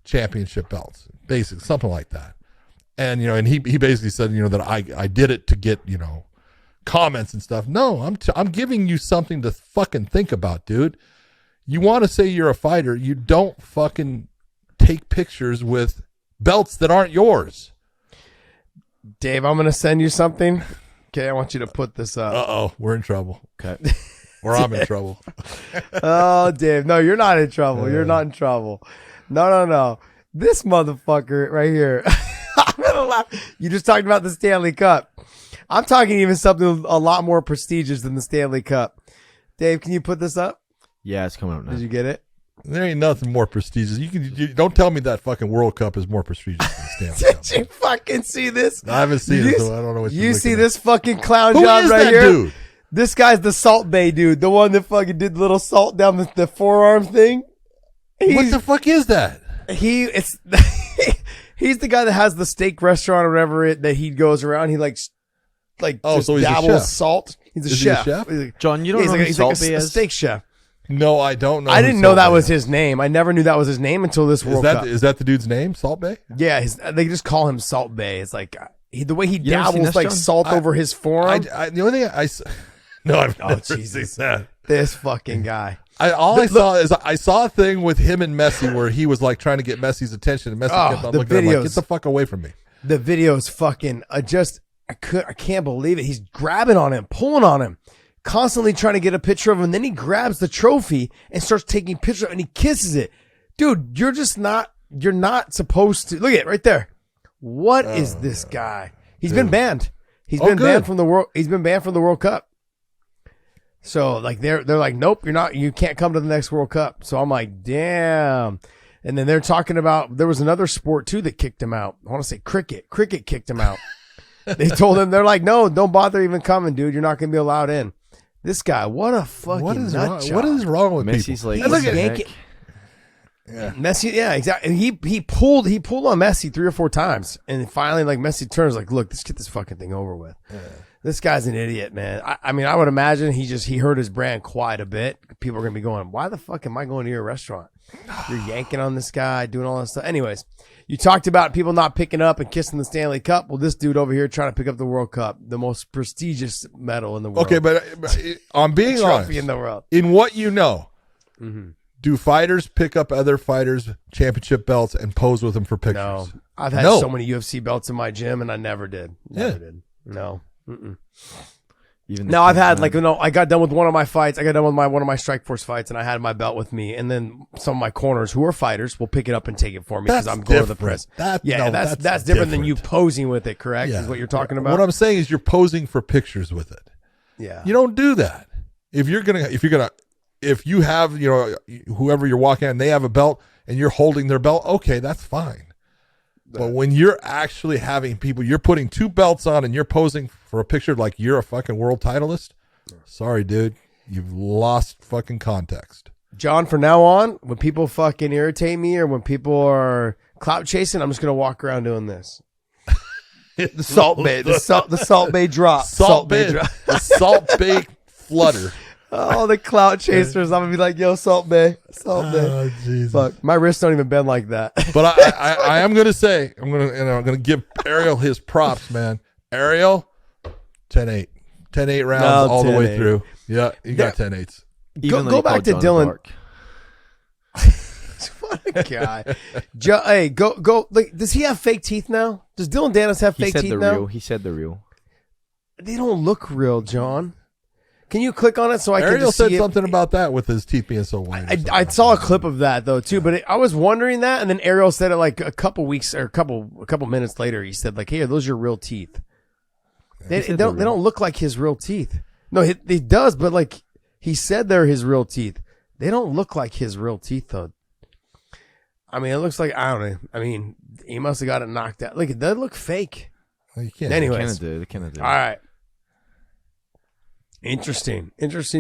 championship belts. Basically, something like that. And, and he basically said, that I did it to get, comments and stuff. No, I'm giving you something to fucking think about, dude. You want to say you're a fighter, you don't fucking take pictures with belts that aren't yours. Dave, I'm going to send you something. Okay, I want you to put this up. Uh-oh, we're in trouble. Okay. Or I'm in trouble. Oh, Dave. No, you're not in trouble. You're not in trouble. No. This motherfucker right here. I'm going to laugh. You just talked about the Stanley Cup. I'm talking even something a lot more prestigious than the Stanley Cup. Dave, can you put this up? Yeah, it's coming up now. Did you get it? There ain't nothing more prestigious. You don't tell me that fucking World Cup is more prestigious than the Stanley Cup. Did you fucking see this? I haven't seen it, so I don't know what you're You see looking at. this fucking clown Who job is right that here? dude? This guy's the Salt Bay dude, the one that fucking did the little salt down the forearm thing. What the fuck is that? He's the guy that has the steak restaurant or whatever that he goes around. He just so he's a dabbles chef. salt. He's a Is he a chef. chef? He's like- John, you don't he's know like, who he's like Salt Bay a is? steak chef. No, I don't know. I who didn't know Salt that Bay was is. his name. I never knew that was his name until this World Cup. Is that the dude's name? Salt Bay? Yeah, they just call him Salt Bay. It's like the way he You never seen dabbles this, like John? salt over his forearm. The only thing no, I've never Jesus. seen that. This fucking guy. I saw is I saw a thing with him and Messi where he was like trying to get Messi's attention, and Messi kept on the looking at him like, videos. "Get the fuck away from me!" The video's fucking. I can't believe it. He's grabbing on him, pulling on him, constantly trying to get a picture of him. And then he grabs the trophy and starts taking pictures of it, and he kisses it. Dude, you're not supposed to. Look at it right there. What is this guy? He's been banned. He's been banned from the world. He's been banned from the World Cup. So like they're like, nope, you can't come to the next World Cup. So I'm like, damn. And then they're talking about there was another sport too that kicked him out. I want to say cricket. Cricket kicked him out. They told him, they're like, no, don't bother even coming, dude. You're not going to be allowed in. This guy, what a fucking nut job. What is wrong with Messi's people? like, Look what at the Yankee. heck? Messi, yeah, exactly. And he pulled on Messi 3 or 4 times, and finally, like Messi turns, like, look, let's get this fucking thing over with. Yeah. This guy's an idiot, man. I mean, I would imagine he hurt his brand quite a bit. People are gonna be going, why the fuck am I going to your restaurant? You're yanking on this guy, doing all this stuff. Anyways, you talked about people not picking up and kissing the Stanley Cup. Well, this dude over here trying to pick up the World Cup, the most prestigious medal in the world. Okay, but I'm being trophy honest. in the world. In what you know, do fighters pick up other fighters' championship belts and pose with them for pictures? No, I've had so many UFC belts in my gym, and I never did. Never did. No. Even No, I've had I got done with one of my fights. I got done with one of my Strikeforce fights, and I had my belt with me. And then some of my corners who are fighters will pick it up and take it for me because I'm going to the press. That's different than you posing with it. Correct? Yeah. Is what you're talking about. What I'm saying is you're posing for pictures with it. Yeah. You don't do that. If you have, whoever you're walking at and they have a belt and you're holding their belt, okay, that's fine. But when you're actually having people, you're putting 2 belts on and you're posing for a picture like you're a fucking world titleist. Sorry, dude. You've lost fucking context. John, from now on, when people fucking irritate me or when people are clout chasing, I'm just going to walk around doing this. The Salt Bay, the Salt Bay drop. Salt Bay drop. The Salt Bay flutter. Oh, the clout chasers. I'm going to be like, yo, Salt Bay. Salt Bay. Oh, Jesus. Fuck, my wrists don't even bend like that. But I am going to say, I'm going to give Ariel his props, man. Ariel, 10-8. 10-8 rounds all the way 10-8. through. Yeah, you got 10-8s. Go back to Dylan. What a guy. Hey, go. Like, does he have fake teeth now? Does Dylan Danis have fake teeth now? He said the real. They don't look real, John. Can you click on it so I can Ariel just see said it? something about that with his teeth being so white. I saw a clip of that though too, but I was wondering that, and then Ariel said it like a couple weeks or a couple minutes later. He said like, "Hey, are those your real teeth?" They don't look like his real teeth. No, he does, but like he said they're his real teeth. They don't look like his real teeth though. I mean, it looks like, I don't know. I mean, he must have got it knocked out. Look, it does look fake. Well, you can't. Anyways, They kind of do. all right. Interesting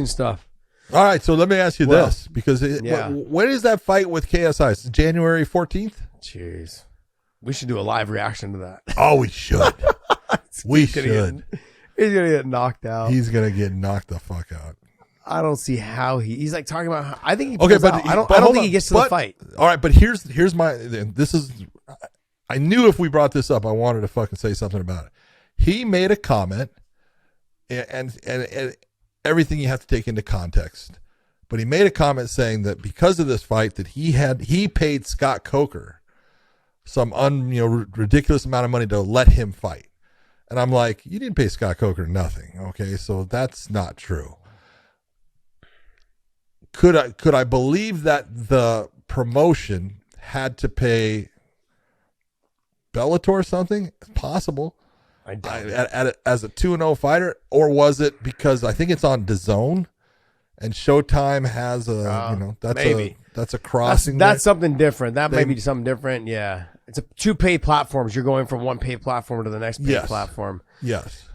stuff. All right, so let me ask you this, because yeah. when is that fight with KSI? It's January 14th? Jeez. We should do a live reaction to that. Oh, we should. We should. He's going to get knocked out. He's going to get knocked the fuck out. I don't see how he's like talking about how, I think he Okay, pulls but out. I don't think he gets to the fight. All right, but here's my, this is, I knew if we brought this up, I wanted to fucking say something about it. He made a comment, and everything you have to take into context. But he made a comment saying that because of this fight that he paid Scott Coker some ridiculous amount of money to let him fight. And I'm like, you didn't pay Scott Coker nothing. Okay. So that's not true. Could I believe that the promotion had to pay Bellator something? It's possible. I doubt as a 2-0 fighter, or was it because I think it's on DAZN and Showtime has that's a crossing. That's something different. That may be something different. Yeah. It's two paid platforms. You're going from one paid platform to the next paid platform. Yes.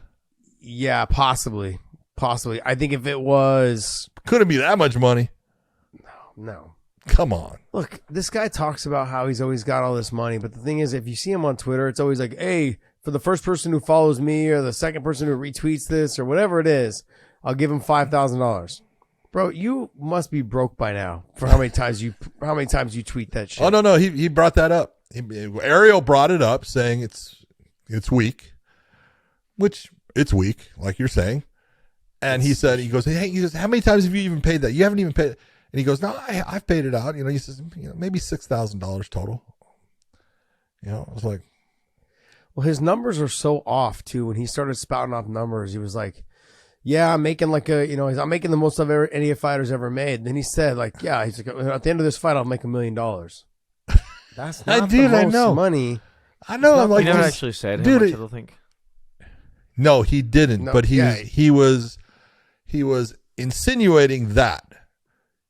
Yeah, possibly. I think if it was... Couldn't be that much money. No. Come on. Look, this guy talks about how he's always got all this money, but the thing is, if you see him on Twitter, it's always like, hey, for the first person who follows me or the second person who retweets this or whatever it is, I'll give him $5,000. Bro, you must be broke by now for how many times you tweet that shit. Oh, no. He brought that up. Ariel brought it up saying it's weak, which it's weak, like you're saying. And he goes, how many times have you even paid that? You haven't even paid it. And he goes, no, I've paid it out. He says, maybe $6,000 total. I was like, well, his numbers are so off too. When he started spouting off numbers, he was like, yeah, I'm making I'm making the most of any fighters ever made. And then he said he's like, at the end of this fight, I'll make $1 million. That's not the most money. I know. I'm like, he never actually said how much, I don't think. No, he didn't. No, but he was insinuating that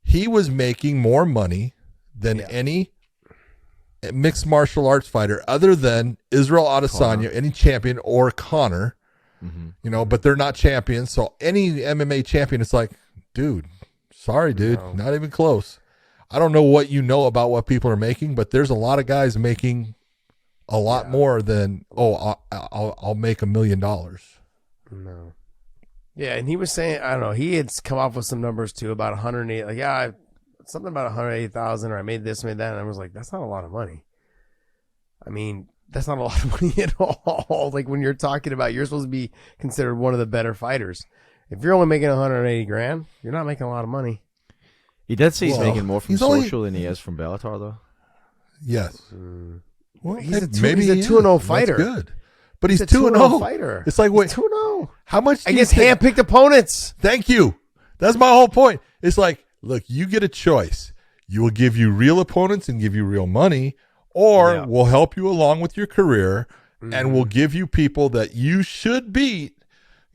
he was making more money than any mixed martial arts fighter other than Israel Adesanya, any champion, or Conor. Mm-hmm. But they're not champions. So any MMA champion, it's like, dude, sorry, dude, not even close. I don't know what you know about what people are making, but there's a lot of guys making a lot more than, I'll make $1 million. No. Yeah, and he was saying, I don't know, he had come up with some numbers too about 108, something about 180,000, or I made this, made that, and I was like, that's not a lot of money. I mean, that's not a lot of money at all. Like when you're talking about, you're supposed to be considered one of the better fighters. If you're only making 180 grand, you're not making a lot of money. He did say he's making more from social than he is from Bellator, though. Yes. Well, he's a 2-0 fighter. That's good. But he's 2-0 fighter. It's like, wait, 2-0. How much? Against hand-picked opponents. Thank you. That's my whole point. It's like, look, you get a choice. You will give you real opponents and give you real money, or we'll help you along with your career, and we'll give you people that you should beat.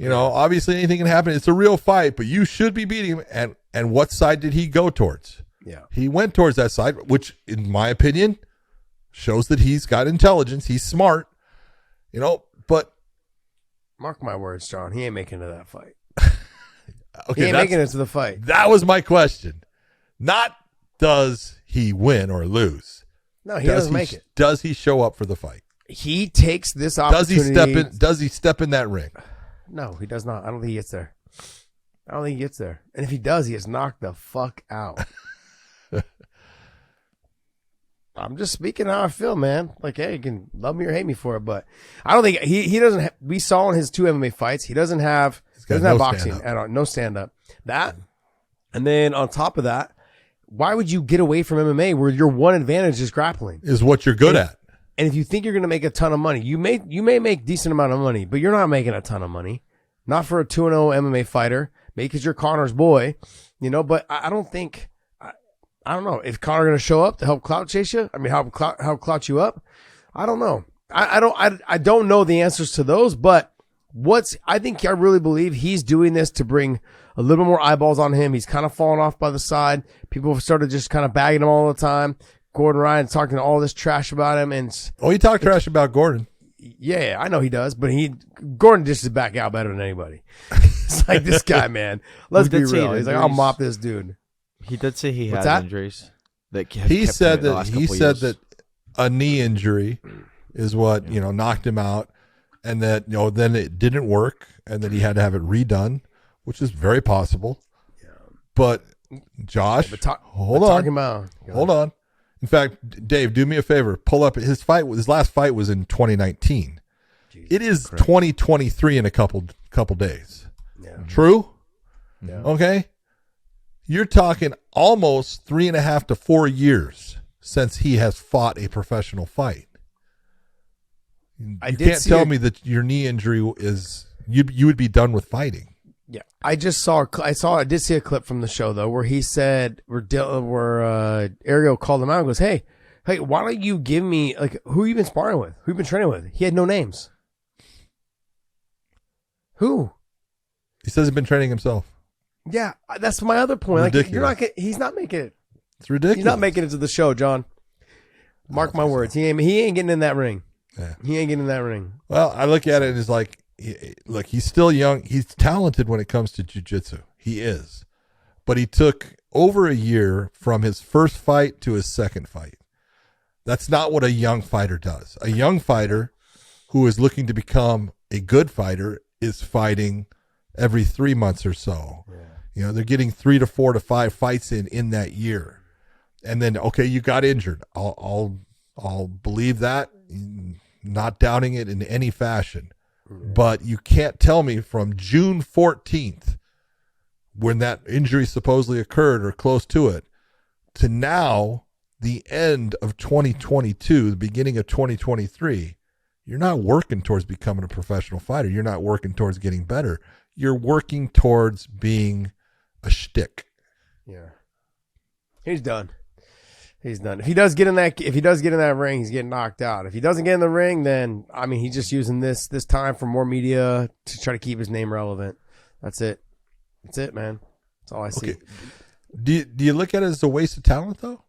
Obviously anything can happen. It's a real fight, but you should be beating him. And what side did he go towards? Yeah. He went towards that side, which, in my opinion, shows that he's got intelligence. He's smart. But mark my words, John, he ain't making it to that fight. Okay, he ain't making it to the fight. That was my question. Not does he win or lose. No, he doesn't make it. Does he show up for the fight? He takes this opportunity. Does he step in that ring? No, he does not. I don't think he gets there. And if he does, he is knocked the fuck out. I'm just speaking how I feel, man. Like, hey, you can love me or hate me for it, but I don't think he doesn't. We saw in his 2 MMA fights, he doesn't have boxing at all, no stand up. That, and then on top of that, why would you get away from MMA where your one advantage is grappling? Is what you're good at. And if you think you're going to make a ton of money, you may make decent amount of money, but you're not making a ton of money. Not for a 2-0 MMA fighter, maybe because you're Conor's boy,. But I don't think. I don't know if Conor going to show up to help clout chase you. I mean, help clout you up. I don't know. I don't know the answers to those, but I really believe he's doing this to bring a little more eyeballs on him. He's kind of fallen off by the side. People have started just kind of bagging him all the time. Gordon Ryan's talking all this trash about him, and he talked trash about Gordon. Yeah, I know he does, but Gordon just is back out better than anybody. It's like this guy, man. Let's be real. He's like, I'll mop this dude. He did say he had injuries. He said that a knee injury is what knocked him out, and that then it didn't work, and that he had to have it redone, which is very possible. Yeah. But Josh, hold on. In fact, Dave, do me a favor. Pull up his last fight was in 2019. It is 2023 in a couple days. Yeah. True? Yeah. Okay. You're talking almost 3.5 to 4 years since he has fought a professional fight. You can't tell me that your knee injury is you would be done with fighting. Yeah, I did see a clip from the show though where he said where Ariel called him out and goes, hey, why don't you give me like who you been sparring with, who you been training with? He had no names. Who? He says he's been training himself. Yeah, that's my other point. Ridiculous. Like he's not making it. It's ridiculous. He's not making it to the show, John. Mark my words. He ain't getting in that ring. Yeah. He ain't getting in that ring. Well, I look at it as like, look, he's still young. He's talented when it comes to jiu-jitsu. He is. But he took over a year from his first fight to his second fight. That's not what a young fighter does. A young fighter who is looking to become a good fighter is fighting every 3 months or so. Yeah. You know, they're getting 3 to 4 to 5 fights in that year. And then, okay, you got injured. I'll believe that, not doubting it in any fashion. But you can't tell me from June 14th, when that injury supposedly occurred or close to it, to now, the end of 2022, the beginning of 2023, you're not working towards becoming a professional fighter. You're not working towards getting better. You're working towards being a shtick. Yeah. He's done. He's done. If he does get in that ring, he's getting knocked out. If he doesn't get in the ring, then I mean, he's just using this time for more media to try to keep his name relevant. That's it. That's it, man. That's all I see. Okay. Do you look at it as a waste of talent, though?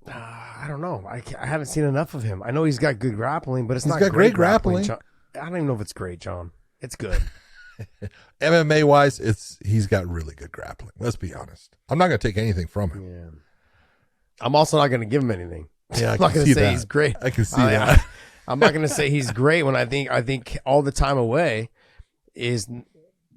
I don't know. I haven't seen enough of him. I know he's got good grappling, but he's not got great grappling. John. I don't even know if it's great, John. It's good. MMA wise, he's got really good grappling. Let's be honest. I'm not going to take anything from him. Yeah. I'm also not going to give him anything. Yeah, I'm not going to say he's great. I can see that. I'm not going to say he's great when I think all the time away is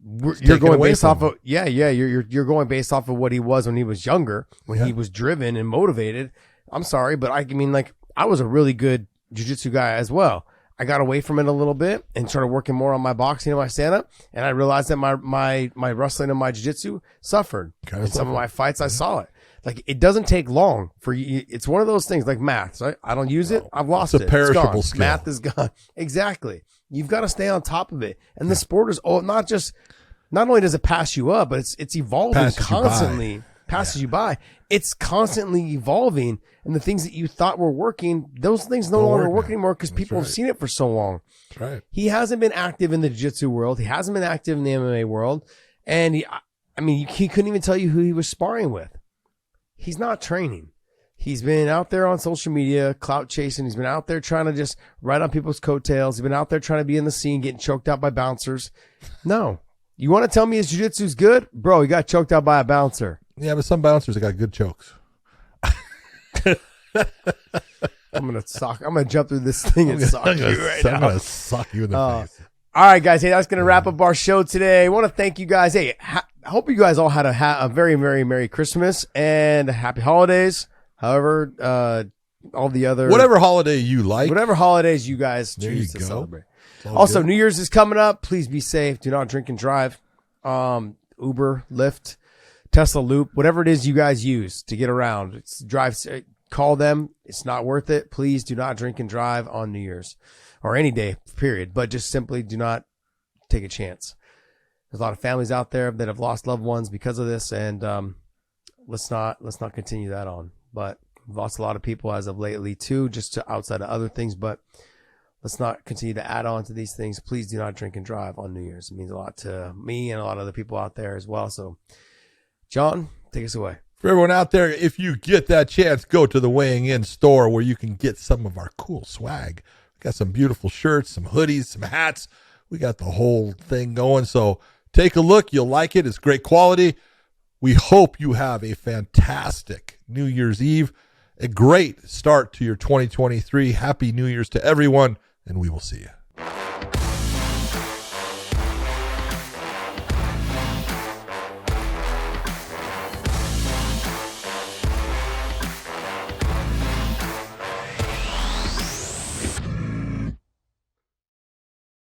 you're going based off of you're going based off of what he was when he was younger, when he was driven and motivated. I'm sorry, but I mean, like, I was a really good jiu-jitsu guy as well. I got away from it a little bit and started working more on my boxing and my stand-up, and I realized that my wrestling and my jiu-jitsu suffered. In some of my fights, I saw it. Like, it doesn't take long for you. It's one of those things like math. Right? I don't use it. I've lost it. It's a perishable skill. Math is gone. Exactly. You've got to stay on top of it. And the sport is not only does it pass you up, but it's evolving constantly. Passes you by. It's constantly evolving, and the things that you thought were working, those things no longer work anymore because people have seen it for so long. That's right. He hasn't been active in the jiu-jitsu world. He hasn't been active in the MMA world, and he couldn't even tell you who he was sparring with. He's not training. He's been out there on social media, clout chasing. He's been out there trying to just ride on people's coattails. He's been out there trying to be in the scene, getting choked out by bouncers. No. You want to tell me his jiu-jitsu's good? Bro, he got choked out by a bouncer. Yeah, but some bouncers have got good chokes. I'm gonna jump through this thing and sock you right now. I'm gonna sock you in the face. All right, guys. Hey, that's gonna wrap up our show today. I want to thank you guys. Hey, I hope you guys all had a very, very Merry Christmas and Happy Holidays. However, all the other whatever holiday you like, whatever holidays you guys choose to celebrate. Also, New Year's is coming up. Please be safe. Do not drink and drive. Uber, Lyft, Tesla Loop, whatever it is you guys use to get around. Call them. It's not worth it. Please do not drink and drive on New Year's or any day, period. But just simply do not take a chance. There's a lot of families out there that have lost loved ones because of this, and let's not continue that on. But we've lost a lot of people as of lately too, just to outside of other things. But let's not continue to add on to these things. Please do not drink and drive on New Year's. It means a lot to me and a lot of other people out there as well. So, John, take us away. For everyone out there, if you get that chance, go to the Weighing In store where you can get some of our cool swag. We got some beautiful shirts, some hoodies, some hats. We got the whole thing going. So take a look. You'll like it. It's great quality. We hope you have a fantastic New Year's Eve, a great start to your 2023. Happy New Year's to everyone, and we will see you.